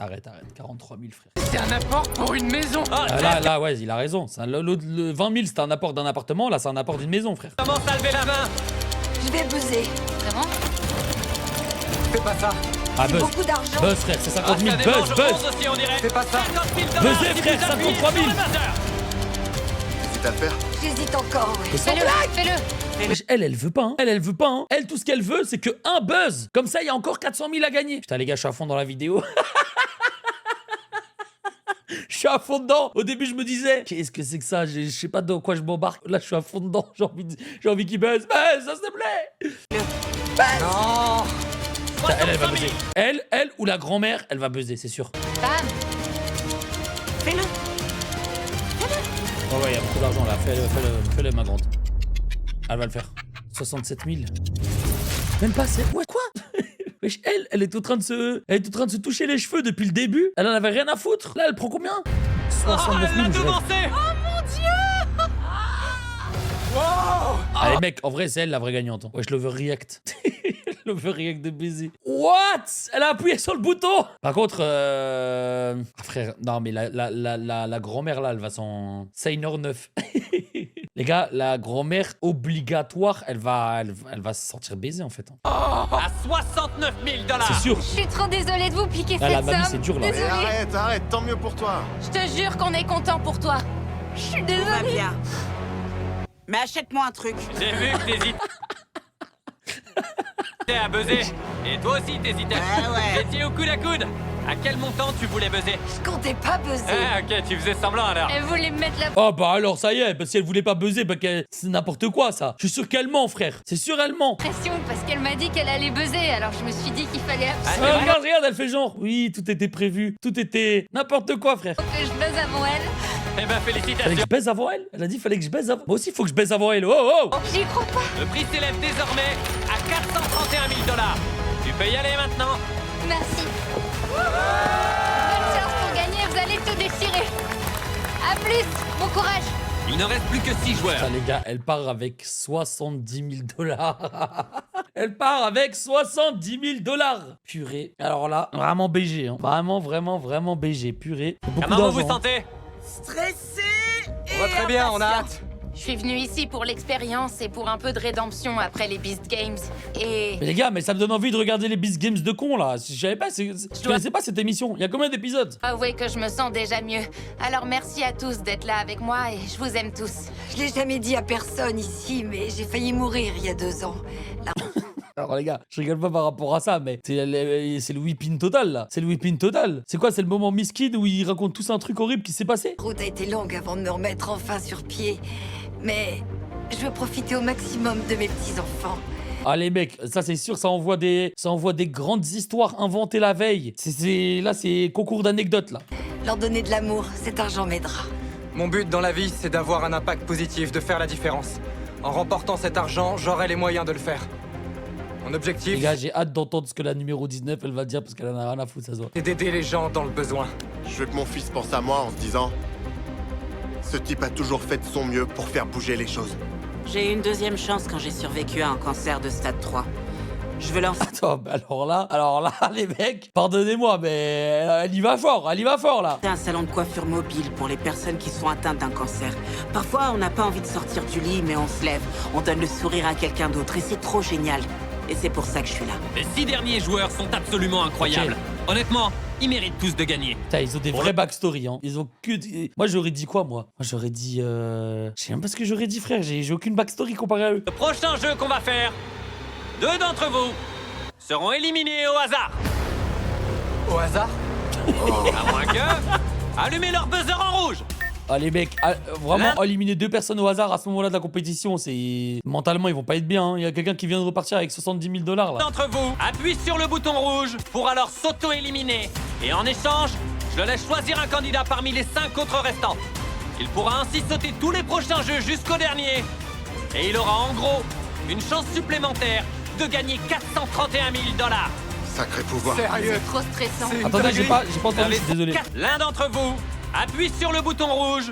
43 000, frère. C'est un apport pour une maison. Ah, Là, ouais, il a raison. Le 20 000, c'était un apport d'un appartement. Là, c'est un apport d'une maison, frère. commence à lever la main. Je vais buzzer. Vraiment? Fais pas ça. Ah, C'est buzz. beaucoup d'argent. Buzz, frère, c'est 50 000. Instantanément, Buzz, je buzz. fonce aussi, on dirait. Fais pas ça. 50 000 $. Buzzez, si frère, vous appuyez 53 000. sur le buzzer. C'est à le faire. J'hésite encore, ouais. Fais-le! Wesh, elle veut pas, hein. Elle veut pas, hein. Elle, tout ce qu'elle veut, c'est que un buzz. Comme ça, il y a encore 400 000 à gagner. Putain, les gars, je suis à fond dans la vidéo. Je suis à fond dedans. Au début, je me disais, qu'est-ce que c'est que ça? Je sais pas dans quoi je m'embarque. Là, je suis à fond dedans. J'ai envie qu'il buzz. Buzz, ça, s'il te plaît. Non. Putain, elle va buzzer. Elle ou la grand-mère, elle va buzzer, c'est sûr. Bam! Fais-le. Oh ouais, il y a beaucoup d'argent là. Fais-le, ma grande. Elle va le faire. 67 000. Même pas, c'est... Ouais, quoi? Wesh, elle est en train de se toucher les cheveux depuis le début. Elle en avait rien à foutre. Là, elle prend combien? 69 Elle 000. l'a je rêve. devancé. Allez, mec, en vrai, c'est elle la vraie gagnante. Wesh, l'overreact. L'overreact de baiser. What? Elle a appuyé sur le bouton. Par contre, ah, frère, non, mais la grand-mère, là, elle va s'en... Sainor 9. Les gars, la grand-mère obligatoire, elle va se sentir baiser, en fait. À 69 000 $. C'est sûr. Je suis trop désolée de vous piquer Ah, la cette mamie, somme. c'est dur, là. Mais Désolée. arrête, tant mieux pour toi. Je te jure qu'on est content pour toi. Je suis Tout va désolée. bien. Mais achète-moi un truc. J'ai vu que t'hésitais à buzzer. Et toi aussi t'hésitais. Ah ouais. Vous étiez au coude à coude. À quel montant tu voulais buzzer? Je comptais pas buzzer. Ah, ok, tu faisais semblant alors. Elle voulait me mettre la... Oh bah alors ça y est, parce qu'elle voulait pas buzzer, bah c'est n'importe quoi ça. Je suis sûr qu'elle ment, frère. C'est sûr elle ment. pression parce qu'elle m'a dit qu'elle allait buzzer, alors je me suis dit qu'il fallait absolument Ah, regarde, regarde, elle fait genre. Oui, tout était prévu. Tout était n'importe quoi, frère. que je buzz avant elle. Eh ben, Fallait que félicitations. je baise avant elle. Elle a dit fallait que je baise avant. Moi aussi, faut que je baise avant elle. Oh oh. J'y crois pas. Le prix s'élève désormais à 431 000 $. Tu peux y aller maintenant. Merci. Bonne chance pour gagner, vous allez tout déchirer. À plus, bon courage. Il ne reste plus que 6 joueurs. Ça, les gars, elle part avec 70 000 $. Elle part avec 70 000 $. Purée. Alors là, vraiment BG. Hein. Vraiment, vraiment, vraiment BG. Purée. Beaucoup Comment vous vous d'argent. sentez? Stressé. On va très bien, on a hâte. Je suis venue ici pour l'expérience et pour un peu de rédemption après les Beast Games. Et... Mais les gars, mais ça me donne envie de regarder les Beast Games de con là. Je savais pas, je connaissais pas cette émission. Il y a combien d'épisodes? avouez que je me sens déjà mieux. Alors merci à tous d'être là avec moi et je vous aime tous. Je l'ai jamais dit à personne ici, mais j'ai failli mourir il y a 2 ans. Alors les gars, je rigole pas par rapport à ça, mais c'est le whipping total là. C'est le whipping total. C'est quoi? C'est le moment Miss Kid où ils racontent tous un truc horrible qui s'est passé? La route a été longue avant de me remettre enfin sur pied. Mais je veux profiter au maximum de mes petits-enfants. Ah les mecs, ça c'est sûr, ça envoie des grandes histoires inventées la veille. Là c'est concours d'anecdotes là. Leur donner de l'amour, cet argent m'aidera. Mon but dans la vie, c'est d'avoir un impact positif, de faire la différence. En remportant cet argent, j'aurai les moyens de le faire. Mon objectif, Les gars, j'ai hâte d'entendre ce que la numéro 19 elle va dire parce qu'elle en a rien à foutre, ça se voit. c'est d'aider les gens dans le besoin. Je veux que mon fils pense à moi en se disant... Ce type a toujours fait de son mieux pour faire bouger les choses. J'ai eu une deuxième chance quand j'ai survécu à un cancer de stade 3. Je veux lancer Attends, mais alors là, les mecs, pardonnez-moi, mais elle y va fort là. un salon de coiffure mobile pour les personnes qui sont atteintes d'un cancer. Parfois, on n'a pas envie de sortir du lit, mais on se lève, on donne le sourire à quelqu'un d'autre, et c'est trop génial. Et c'est pour ça que je suis là. Les 6 derniers joueurs sont absolument incroyables. Honnêtement, ils méritent tous de gagner. Putain, ils ont des vrais backstory, hein. Ils ont que... Moi, j'aurais dit quoi, moi j'aurais dit... Je sais même pas ce que j'aurais dit, frère. J'ai aucune backstory comparé à eux. Le prochain jeu qu'on va faire, 2 d'entre vous seront éliminés au hasard. Au hasard? À moins que... Allumez leur buzzer en rouge. Ah, les mecs, vraiment, éliminer 2 personnes au hasard à ce moment-là de la compétition, c'est... Mentalement, ils vont pas être bien, hein. Il y a quelqu'un qui vient de repartir avec 70 000 $, là. D'entre vous appuie sur le bouton rouge pour alors s'auto-éliminer. Et en échange, je le laisse choisir un candidat parmi les 5 autres restants. Il pourra ainsi sauter tous les prochains jeux jusqu'au dernier. Et il aura en gros une chance supplémentaire de gagner 431 000 $. Sacré pouvoir. Sérieux? C'est trop stressant. C'est une Attendez, j'ai dinguerie. pas entendu, je suis désolé. L'un d'entre vous appuie sur le bouton rouge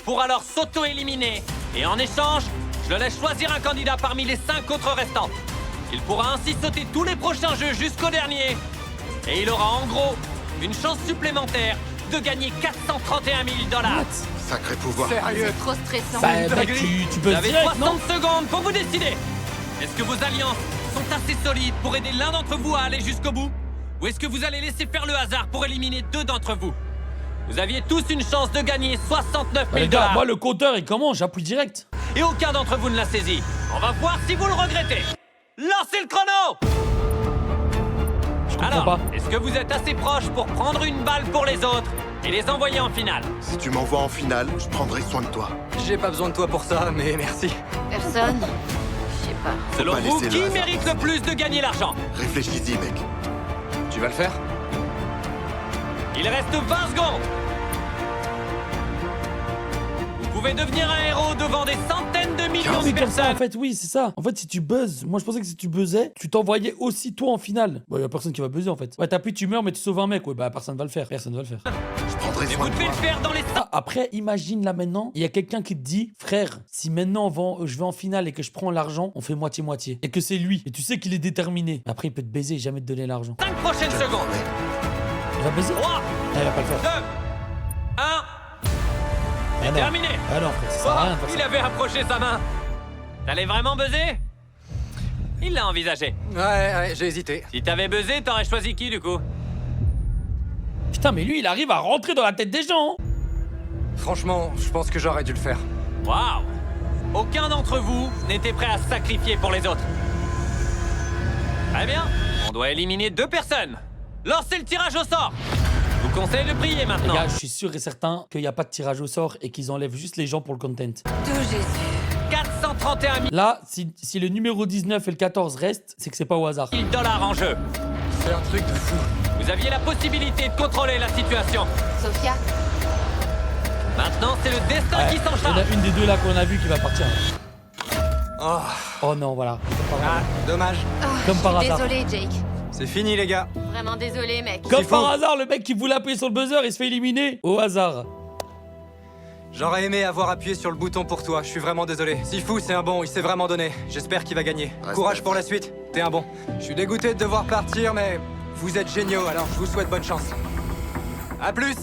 pour alors s'auto-éliminer. Et en échange, je le laisse choisir un candidat parmi les 5 autres restants. Il pourra ainsi sauter tous les prochains jeux jusqu'au dernier. Et il aura en gros une chance supplémentaire de gagner 431 000 $. Sacré pouvoir. Sérieux? C'est trop stressant. Bah, mec, tu peux Vous avez direct, 60 non? secondes pour vous décider. Est-ce que vos alliances sont assez solides pour aider l'un d'entre vous à aller jusqu'au bout? Ou est-ce que vous allez laisser faire le hasard pour éliminer 2 d'entre vous? Vous aviez tous une chance de gagner 69 000 Les gars, $. moi, le compteur, il commence, j'appuie direct. Et aucun d'entre vous ne l'a saisi. On va voir si vous le regrettez. Lancez le chrono! Je comprends Alors, pas. est-ce que vous êtes assez proche pour prendre une balle pour les autres et les envoyer en finale? Si tu m'envoies en finale, je prendrai soin de toi. J'ai pas besoin de toi pour ça, mais merci. Personne? Je sais pas. Selon pas vous, laisser qui le hasard mérite le plus de gagner l'argent? Réfléchis-y, mec. Tu vas le faire? Il reste 20 secondes. Vous pouvez devenir un héros devant des centaines de millions Oui, de comme ça, en personnes. fait, oui, c'est ça. En fait, si tu buzzes, moi je pensais que si tu buzzais, tu t'envoyais aussi toi en finale. Bah, y'a personne qui va buzzer en fait. Ouais, t'appuies, tu meurs, mais tu sauves un mec. Ouais, bah, personne va le faire. Personne va le faire. Je prendrai Et soin vous de devez toi. le faire dans les... Ah, après, imagine là maintenant, il y a quelqu'un qui te dit, frère, si maintenant je vais en finale et que je prends l'argent, on fait moitié-moitié. Et que c'est lui. Et tu sais qu'il est déterminé. Après, il peut te baiser et jamais te donner l'argent. 5 prochaines secondes. Il va baiser? 3, Ah, il va pas le faire. 2, 1. Ah, non. Terminé. Ah non, frère, ça sert à rien de faire Il ça. avait approché sa main. T'allais vraiment buzzer? Il l'a envisagé. Ouais, j'ai hésité. Si t'avais buzzé, t'aurais choisi qui du coup? Putain, mais lui, il arrive à rentrer dans la tête des gens. Hein. Franchement, je pense que j'aurais dû le faire. Waouh! Aucun d'entre vous n'était prêt à se sacrifier pour les autres. Très bien. On doit éliminer 2 personnes. Lancez le tirage au sort. Je vous conseille de prier Les maintenant. gars, je suis sûr et certain qu'il n'y a pas de tirage au sort et qu'ils enlèvent juste les gens pour le content. Tout Jésus. 431 000 Là, si le numéro 19 et le 14 restent, c'est que c'est pas au hasard. $. En jeu. C'est un truc de fou. Vous aviez la possibilité de contrôler la situation. Sophia, Maintenant, c'est le destin Ouais, qui s'en il y en charge. a une des deux là qu'on a vu qui va partir. Oh, Oh non, voilà. ah, dommage. Comme par je suis hasard. désolée, Jake. C'est fini, les gars. Vraiment désolé, mec. Comme C'est par faux. hasard, le mec qui voulait appuyer sur le buzzer, il se fait éliminer. Au hasard. J'aurais aimé avoir appuyé sur le bouton pour toi, je suis vraiment désolé. Sifu, c'est un bon, il s'est vraiment donné. J'espère qu'il va gagner. Respect. Courage pour la suite, t'es un bon. Je suis dégoûté de devoir partir, mais vous êtes géniaux, alors je vous souhaite bonne chance. À plus.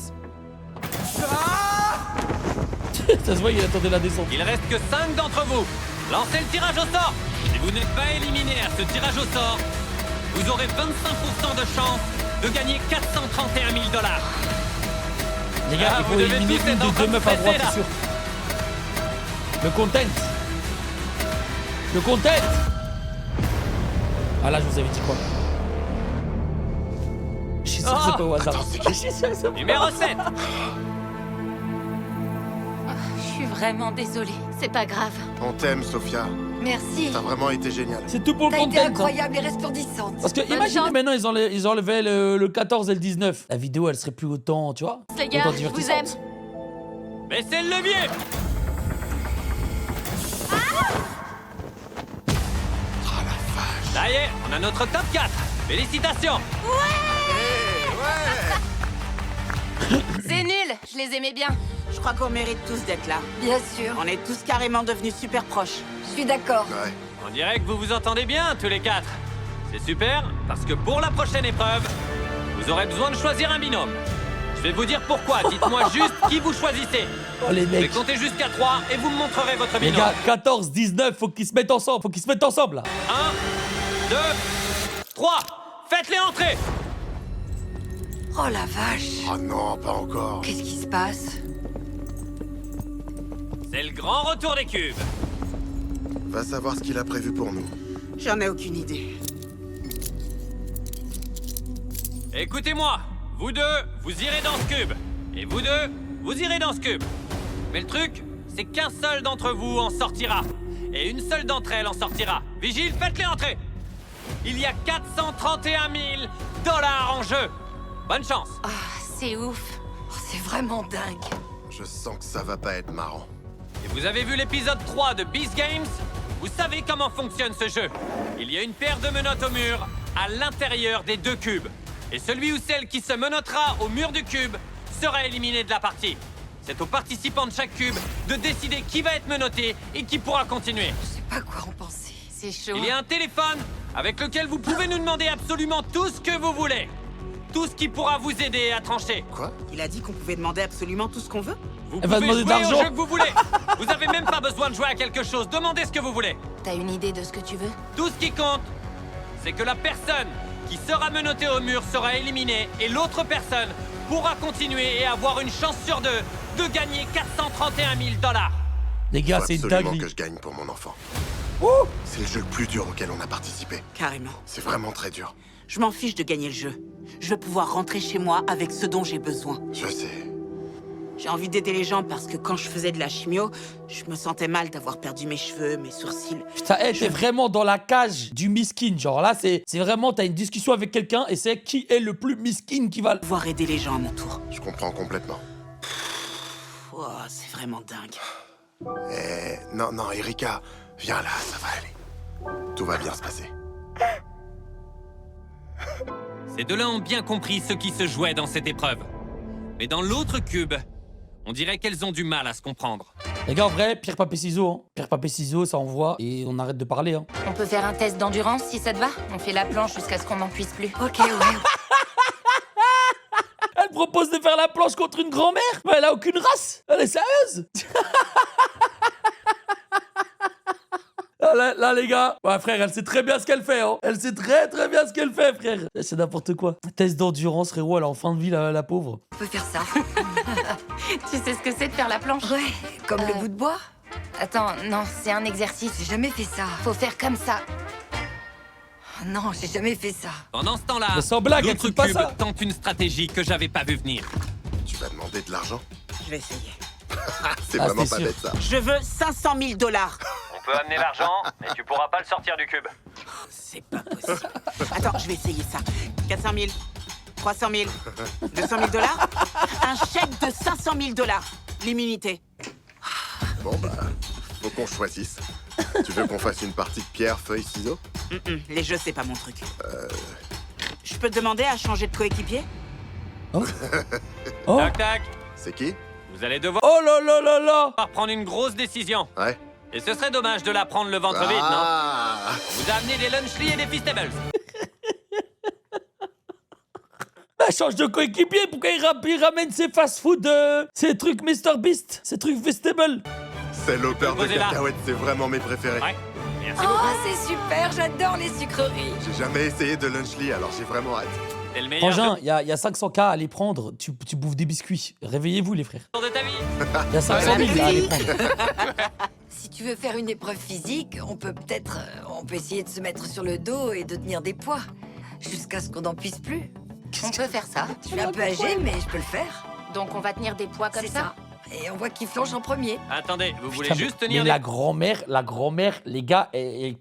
Ça se voit, il attendait la descente. Il reste que 5 d'entre vous. Lancez le tirage au sort. Si vous n'êtes pas éliminé à ce tirage au sort, vous aurez 25% de chance de gagner 431 000 $. Les gars, Ah, il vous faut devez éliminer tous une être en des train deux de meufs à droite, stresser, c'est sûr. Le content. Le content. Ah là, je vous avais dit quoi? Je suis sûr que c'est pas au hasard. Je suis sûr que c'est pas- Numéro 7. Je suis vraiment désolée. C'est pas grave. On t'aime, Sophia. Merci. T'as vraiment été génial. C'est tout pour le T'as été content. hein. incroyable et resplendissante. Parce que imaginez maintenant, ils enlevaient le 14 et le 19. La vidéo, elle serait plus autant, tu vois? Les gars, autant je vous divertissante. aime. Baissez le levier. Ça y est, on a notre top 4. Félicitations. C'est nul. Je les aimais bien. Je crois qu'on mérite tous d'être là. Bien sûr. On est tous carrément devenus super proches. Je suis d'accord. Ouais. On dirait que vous vous entendez bien, tous les 4. C'est super, parce que pour la prochaine épreuve, vous aurez besoin de choisir un binôme. Je vais vous dire pourquoi. Dites-moi juste qui vous choisissez. Oh les Je vais mecs. compter jusqu'à 3 et vous me montrerez votre Les binôme. gars, 14, 19, faut qu'ils se mettent ensemble. Faut qu'ils se mettent ensemble là. 1, 2, 3. Faites-les entrer. Oh la vache. Oh non, pas encore. Qu'est-ce qui se passe? C'est le grand retour des cubes. Va savoir ce qu'il a prévu pour nous. J'en ai aucune idée. Écoutez-moi, vous deux, vous irez dans ce cube. Et vous deux, vous irez dans ce cube. Mais le truc, c'est qu'un seul d'entre vous en sortira. Et une seule d'entre elles en sortira. Vigile, faites-les entrer. Il y a 431 000 $ en jeu. Bonne chance. Ah, c'est ouf. Oh, c'est vraiment dingue. Je sens que ça va pas être marrant. Et vous avez vu l'épisode 3 de Beast Games? Vous savez comment fonctionne ce jeu. Il y a une paire de menottes au mur à l'intérieur des deux cubes. Et celui ou celle qui se menottera au mur du cube sera éliminé de la partie. C'est aux participants de chaque cube de décider qui va être menotté et qui pourra continuer. Je sais pas quoi en penser. C'est chaud. Il y a un téléphone avec lequel vous pouvez nous demander absolument tout ce que vous voulez. Tout ce qui pourra vous aider à trancher. Quoi? Il a dit qu'on pouvait demander absolument tout ce qu'on veut. Vous Elle va pouvez demander jouer de au l'argent. jeu que vous voulez. Vous avez même pas besoin de jouer à quelque chose. Demandez ce que vous voulez. T'as une idée de ce que tu veux? Tout ce qui compte, c'est que la personne qui sera menottée au mur sera éliminée et l'autre personne pourra continuer et avoir une chance sur deux de gagner 431 000 $. Les gars, Faut c'est une absolument dinguerie. que je gagne pour mon enfant. C'est le jeu le plus dur auquel on a participé. Carrément. C'est vraiment très dur. Je m'en fiche de gagner le jeu. Je veux pouvoir rentrer chez moi avec ce dont j'ai besoin. Je sais. J'ai envie d'aider les gens parce que quand je faisais de la chimio, je me sentais mal d'avoir perdu mes cheveux, mes sourcils. Putain, hey, t'es vraiment dans la cage du miskin. Genre là, c'est vraiment, t'as une discussion avec quelqu'un et c'est qui est le plus miskin qui va. Pouvoir aider les gens à mon tour. Je comprends complètement. Oh, c'est vraiment dingue. Non, non, Erika, viens là, ça va aller. Tout va bien se passer. Ces deux-là ont bien compris ce qui se jouait dans cette épreuve. Mais dans l'autre cube, on dirait qu'elles ont du mal à se comprendre. Les gars, en vrai, pierre, papier, ciseaux. Hein. Pierre, papier, ciseaux, ça envoie et on arrête de parler. Hein. On peut faire un test d'endurance si ça te va. On fait la planche jusqu'à ce qu'on n'en puisse plus. Ok, ouais. Elle propose de faire la planche contre une grand-mère. Mais elle a aucune race. Elle est sérieuse. Là, les gars, ouais, frère, elle sait très bien ce qu'elle fait. Hein. Elle sait très bien ce qu'elle fait, frère. C'est n'importe quoi. Test d'endurance, frérot, elle est en fin de vie, la pauvre. On peut faire ça. Tu sais ce que c'est de faire la planche? Ouais, comme le bout de bois. Attends, non, c'est un exercice. J'ai jamais fait ça. Faut faire comme ça. non, j'ai jamais fait ça. Pendant ce temps-là, Mais sans blague, l'autre écoute pas cube ça. tente une stratégie que j'avais pas vu venir. Tu vas demander de l'argent? Je vais essayer. C'est Ah, vraiment c'était pas sûr. bête ça. Je veux 500 000 $. On peut amener l'argent, mais tu pourras pas le sortir du cube. C'est pas possible. Attends, je vais essayer ça. 400 000, 300 000, 200 000 $. Un chèque de 500 000 $. L'immunité. Bon bah, faut qu'on choisisse. Tu veux qu'on fasse une partie de pierre, feuille, ciseaux? Les jeux, c'est pas mon truc. Je peux te demander à changer de coéquipier? Oh. Tac, tac. C'est qui? Vous allez devoir Oh là là là là. prendre une grosse décision. Ouais. Et ce serait dommage de la prendre le ventre vide, non? Ah. Vous amenez des lunchly et des feastables. Bah, change de coéquipier, pourquoi il ramène ses fast-food, ces trucs Mr Beast, ces trucs vegetables? C'est l'opère de Posez là. cacahuètes, c'est vraiment mes préférés. Ouais. Merci Oh, beaucoup. c'est super, j'adore les sucreries. J'ai jamais essayé de Lunchly, alors j'ai vraiment hâte. C'est le meilleur Frangin, il y a 500K à aller prendre, tu bouffes des biscuits. Réveillez-vous les frères. jour de ta vie. Il y a 500 000 à aller prendre. Si tu veux faire une épreuve physique, on peut essayer de se mettre sur le dos et de tenir des poids. Jusqu'à ce qu'on n'en puisse plus. On peut faire ça. Je suis un peu âgée, mais je peux le faire. Donc on va tenir des poids comme C'est ça. Et on voit qui flanche en premier. Attendez, vous voulez Putain, juste mais tenir la des... grand-mère, les gars,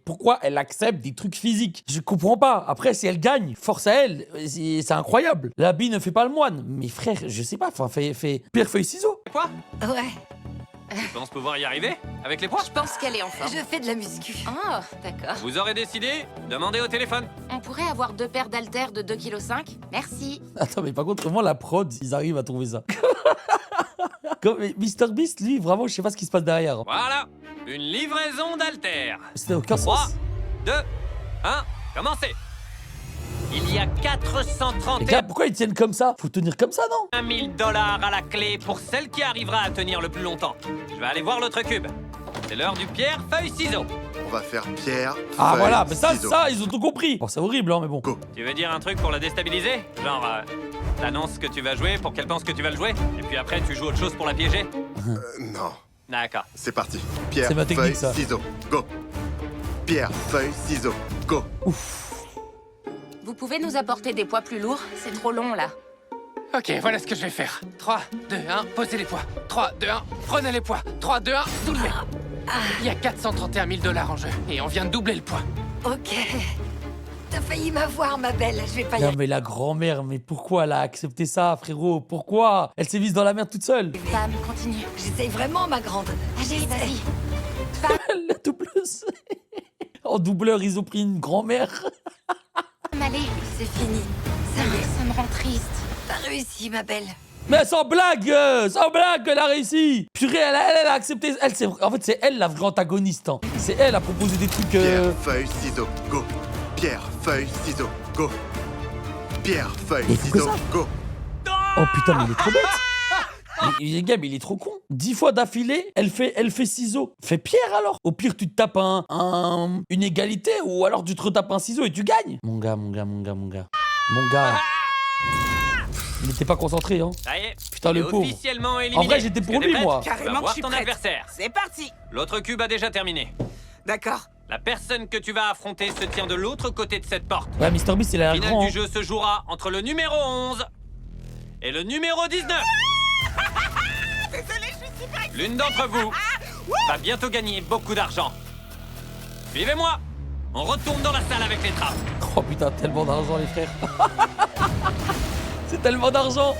pourquoi elle accepte des trucs physiques? Je comprends pas. Après, si elle gagne, force à elle. C'est incroyable. La bille ne fait pas le moine. Mais frère, je sais pas. Enfin, fais pierre, feuille, ciseaux. Quoi? Ouais, Tu penses pouvoir y arriver? Avec les poids? Je pense qu'elle est en forme. je fais de la muscu. Ah, d'accord. Vous aurez décidé? Demandez au téléphone. On pourrait avoir 2 paires d'haltères de 2,5 kg. Merci. Attends, mais par contre, comment la prod, ils arrivent à trouver ça? Comme Mr Beast, lui, vraiment, je sais pas ce qui se passe derrière. Voilà. Une livraison d'haltères. C'était aucun 3, sens. 2, 1, commencez. Il y a Les 431 gars, pourquoi ils tiennent comme ça? Faut tenir comme ça, non? 000 $ à la clé pour celle qui arrivera à tenir le plus longtemps. Je vais aller voir l'autre cube. C'est l'heure du pierre, feuille, ciseaux. On va faire pierre, Ah feuille, voilà, mais ça, ciseaux. ils ont tout compris. Bon, c'est horrible, hein, mais bon. Go. Tu veux dire un truc pour la déstabiliser? Genre, t'annonces que tu vas jouer pour qu'elle pense que tu vas le jouer, et puis après tu joues autre chose pour la piéger? Non, D'accord. c'est parti. Pierre, C'est ma technique, feuille, ça. ciseaux, go. Pierre, feuille, ciseaux, go. Vous pouvez nous apporter des poids plus lourds? C'est trop long là. Ok, voilà ce que je vais faire. 3, 2, 1, posez les poids. 3, 2, 1, prenez les poids. 3, 2, 1, soulevez. Il y a 431 000 $ en jeu, et on vient de doubler le poids. Ok. T'as failli m'avoir, ma belle. Je vais pas y Non, aller. mais la grand-mère, mais pourquoi elle a accepté ça, frérot? Pourquoi? Elle s'est mise dans la merde toute seule. Pam, continue. J'essaye vraiment, ma grande. Allez, vas-y. La doubleuse. En doubleur, ils ont pris une grand-mère. Allez, C'est fini. ça me rend triste. T'as réussi, ma belle. Mais sans blague, elle a réussi. Purée, elle a accepté. En fait, c'est elle la vraie antagoniste. Hein. C'est elle a proposé des trucs. Pierre, feuille, ciseaux, go. Pierre, feuille, ciseaux, go. Pierre, feuille, Il faut que ciseaux, ça. go. Oh putain, mais il est trop bête. Les gars, mais il est trop con. 10 fois d'affilée, elle fait ciseaux. Fais pierre alors. Au pire, tu te tapes une égalité ou alors tu te retapes un ciseau et tu gagnes. Mon gars. Il était pas concentré, hein. Ça y est. Putain, il le est pauvre. officiellement éliminé. En vrai, j'étais pour Est-ce que lui, t'es prête? moi. Tu vas Carrément que voir je suis ton prête. adversaire. C'est parti. L'autre cube a déjà terminé. D'accord. La personne que tu vas affronter se tient de l'autre côté de cette porte. Ouais, Mr Beast, il a La l'air finale grand. du Hein. jeu se jouera entre le numéro 11 et le numéro 19. L'une d'entre vous va bientôt gagner beaucoup d'argent. Suivez-moi. On retourne dans la salle avec les trappes. Oh putain, tellement d'argent, les frères. C'est tellement d'argent.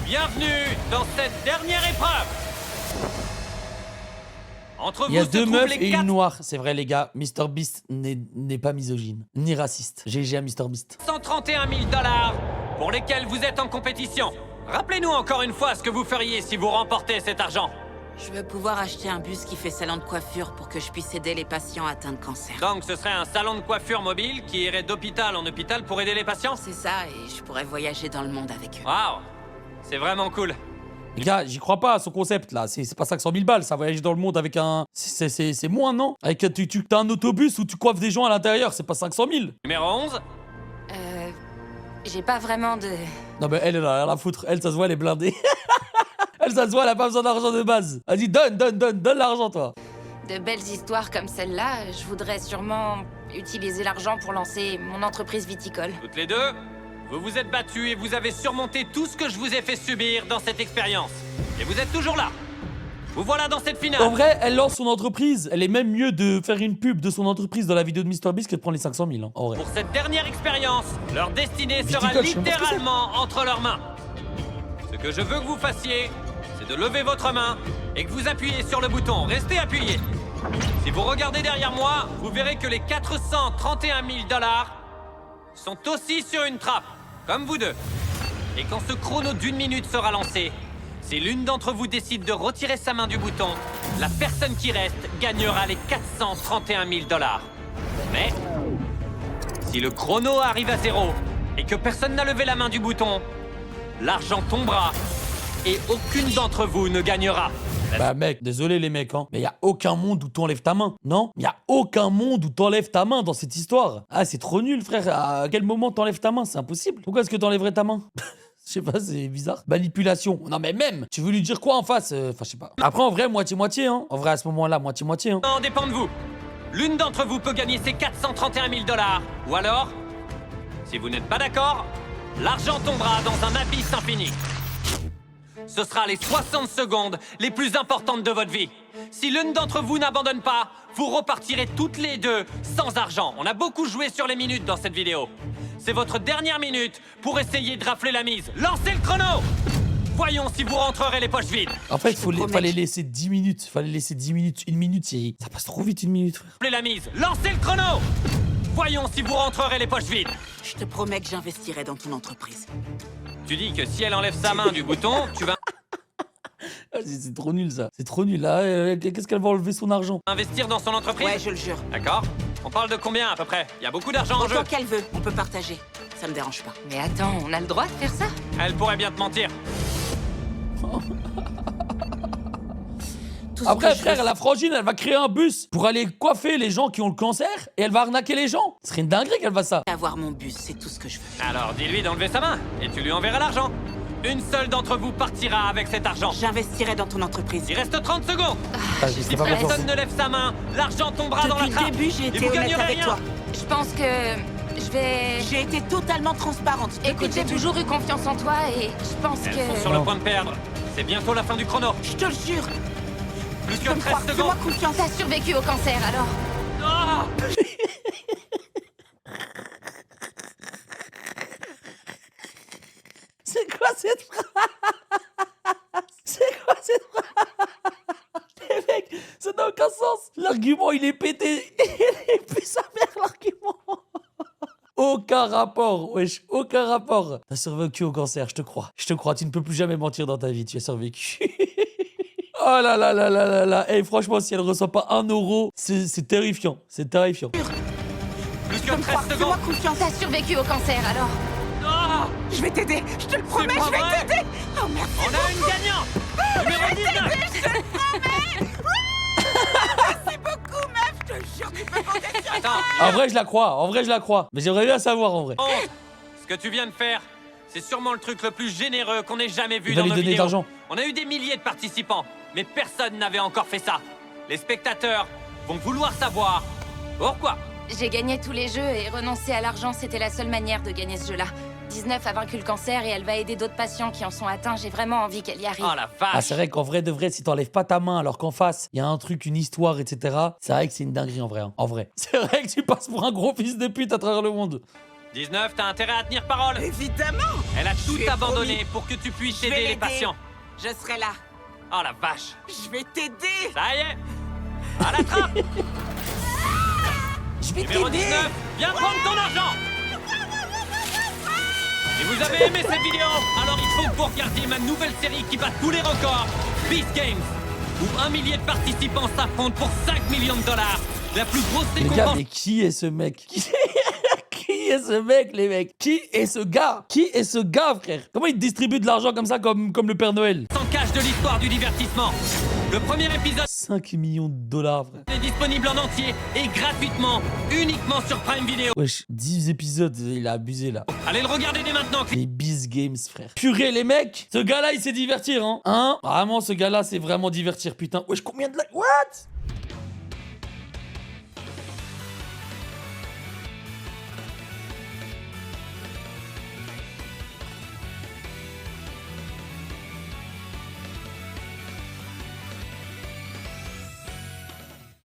Bienvenue dans cette dernière épreuve. Entre Il y a vous se 2 trouvent meufs les et 4 une noire. C'est vrai, les gars. Mr Beast n'est pas misogyne, ni raciste. GG à Mr Beast. 131 000 $ pour lesquels vous êtes en compétition. Rappelez-nous encore une fois ce que vous feriez si vous remportez cet argent. Je veux pouvoir acheter un bus qui fait salon de coiffure pour que je puisse aider les patients atteints de cancer. Donc ce serait un salon de coiffure mobile qui irait d'hôpital en hôpital pour aider les patients? C'est ça, et je pourrais voyager dans le monde avec eux. Waouh, c'est vraiment cool. Les gars, j'y crois pas à son concept là. C'est pas 500 000 balles. Ça voyager dans le monde avec un. C'est moins, non? Avec t'as un autobus où tu coiffes des gens à l'intérieur. C'est pas 500 000. Numéro 11, J'ai pas vraiment de... Non, mais elle a rien à foutre. Elle, ça se voit, elle est blindée. Elle, ça se voit, elle a pas besoin d'argent de base. Vas-y, donne l'argent, toi. de belles histoires comme celle-là, je voudrais sûrement utiliser l'argent pour lancer mon entreprise viticole. Toutes les deux, vous vous êtes battus et vous avez surmonté tout ce que je vous ai fait subir dans cette expérience. Et vous êtes toujours là. Vous voilà dans cette finale. En vrai, elle lance son entreprise. Elle est même mieux de faire une pub de son entreprise dans la vidéo de MrBeast que de prendre les 500 000. Hein, en vrai. Pour cette dernière expérience, leur destinée sera Viticole, je sais même pas ce que c'est. littéralement entre leurs mains. Ce que je veux que vous fassiez, c'est de lever votre main et que vous appuyez sur le bouton. Restez appuyé. Si vous regardez derrière moi, vous verrez que les 431 000 $ sont aussi sur une trappe, comme vous deux. Et quand ce chrono d'1 minute sera lancé, si l'une d'entre vous décide de retirer sa main du bouton, la personne qui reste gagnera les 431 000 $. Mais si le chrono arrive à 0 et que personne n'a levé la main du bouton, l'argent tombera et aucune d'entre vous ne gagnera. Bah mec, désolé les mecs, hein, mais y a aucun monde où t'enlèves ta main, non? Y a aucun monde où t'enlèves ta main dans cette histoire. Ah, c'est trop nul, frère. À quel moment t'enlèves ta main? C'est impossible. Pourquoi est-ce que t'enlèverais ta main? Je sais pas, c'est bizarre. Manipulation. Non mais même, tu veux lui dire quoi en face? Enfin, je sais pas. Après, en vrai, moitié-moitié, hein. En vrai, à ce moment-là, moitié-moitié, hein. Non, dépend de vous. L'une d'entre vous peut gagner ses 431 000 $. Ou alors, si vous n'êtes pas d'accord, l'argent tombera dans un abysse infini. Ce sera les 60 secondes les plus importantes de votre vie. Si l'une d'entre vous n'abandonne pas, vous repartirez toutes les deux sans argent. On a beaucoup joué sur les minutes dans cette vidéo. C'est votre dernière minute pour essayer de rafler la mise. Lancez le chrono! Voyons si vous rentrerez les poches vides. En fait, fallait laisser 10 minutes. Fallait laisser 10 minutes. Une minute, ça passe trop vite, une minute, frère. Raflez la mise. Lancez le chrono! Voyons si vous rentrerez les poches vides. Je te promets que j'investirai dans ton entreprise. Tu dis que si elle enlève sa main du bouton, tu vas... C'est trop nul, ça. C'est trop nul, là. Qu'est-ce qu'elle va enlever son argent? Investir dans son entreprise? Ouais, je le jure. D'accord. On parle de combien, à peu près? Il y a beaucoup d'argent en jeu. Autant qu'elle veut, on peut partager. Ça me dérange pas. Mais attends, on a le droit de faire ça? Elle pourrait bien te mentir. Après, frère, la frangine, elle va créer un bus pour aller coiffer les gens qui ont le cancer et elle va arnaquer les gens. Ce serait une dinguerie qu'elle fasse ça. Avoir mon bus, c'est tout ce que je veux. Alors, dis-lui d'enlever sa main et tu lui enverras l'argent. Une seule d'entre vous partira avec cet argent. J'investirai dans ton entreprise. Il reste 30 secondes. Si personne ne lève sa main, l'argent tombera dans la trappe. Depuis le début, j'ai été honnête avec toi. Je pense que je vais... J'ai été totalement transparente. Écoute, j'ai toujours eu confiance en toi et je pense Elles que... sont sur le point de perdre. C'est bientôt la fin du chrono. Je te le jure. Plus que 13 Fais-moi secondes. confiance. T'as survécu au cancer, alors? Ah C'est quoi cette phrase? C'est quoi cette phrase? Les mecs, ça n'a aucun sens. L'argument, il est pété. Il est plus sa mère, l'argument. Aucun rapport, wesh, aucun rapport. T'as survécu au cancer, je te crois. Je te crois, tu ne peux plus jamais mentir dans ta vie, tu as survécu. Oh là là là là là là. Hey, franchement, si elle reçoit pas 1 euro, c'est terrifiant. C'est terrifiant. Plus que 13 secondes. Fais-moi confiance. T'as survécu au cancer, alors? Ah Je vais t'aider. Je te le promets, pas je vais vrai. t'aider. Oh merci. On a une gagnante. Numéro 19. Merci beaucoup, meuf. Je te jure, tu peux compter sur Attends, En vrai, je la crois. En vrai, je la crois. Mais j'aimerais bien savoir, en vrai. Ce que tu viens de faire, c'est sûrement le truc le plus généreux qu'on ait jamais vu Il va dans lui nos donner de vidéos. l'argent. On a eu des milliers de participants, mais personne n'avait encore fait ça. Les spectateurs vont vouloir savoir pourquoi. J'ai gagné tous les jeux et renoncer à l'argent, c'était la seule manière de gagner ce jeu-là. 19 a vaincu le cancer et elle va aider d'autres patients qui en sont atteints. J'ai vraiment envie qu'elle y arrive. Oh la vache. Ah, c'est vrai qu'en vrai de vrai, si t'enlèves pas ta main alors qu'en face, il y a un truc, une histoire, etc., c'est vrai que c'est une dinguerie en vrai. Hein. En vrai. C'est vrai que tu passes pour un gros fils de pute à travers le monde. 19, t'as intérêt à tenir parole. Évidemment. Elle a tout Je lui ai abandonné promis. pour que tu puisses Je vais aider les l'aider. patients. Je serai là. Oh la vache. Je vais t'aider. Ça y est. À la trappe. Je vais Numéro t'aider. 19, viens prendre ton argent. Si vous avez aimé cette vidéo, alors il faut que vous regardiez ma nouvelle série qui bat tous les records, Beast Games, où 1 millier de participants s'affrontent pour 5 millions de $. La plus grosse Les gars, récompense. mais qui est ce mec? Qui est ce mec, les mecs? Qui est ce gars? Qui est ce gars, frère? Comment il distribue de l'argent comme ça, comme le Père Noël? Sans cache de l'histoire du divertissement. Le premier épisode 5 millions de dollars, frère. est disponible en entier et gratuitement, uniquement sur Prime Video. Wesh, 10 épisodes, il a abusé là. Allez le regarder dès maintenant. Les Beast Games, frère. Purée, les mecs, ce gars-là, il sait divertir, hein. Hein? Vraiment, ce gars-là, c'est vraiment divertir, putain. Wesh, combien de likes? What?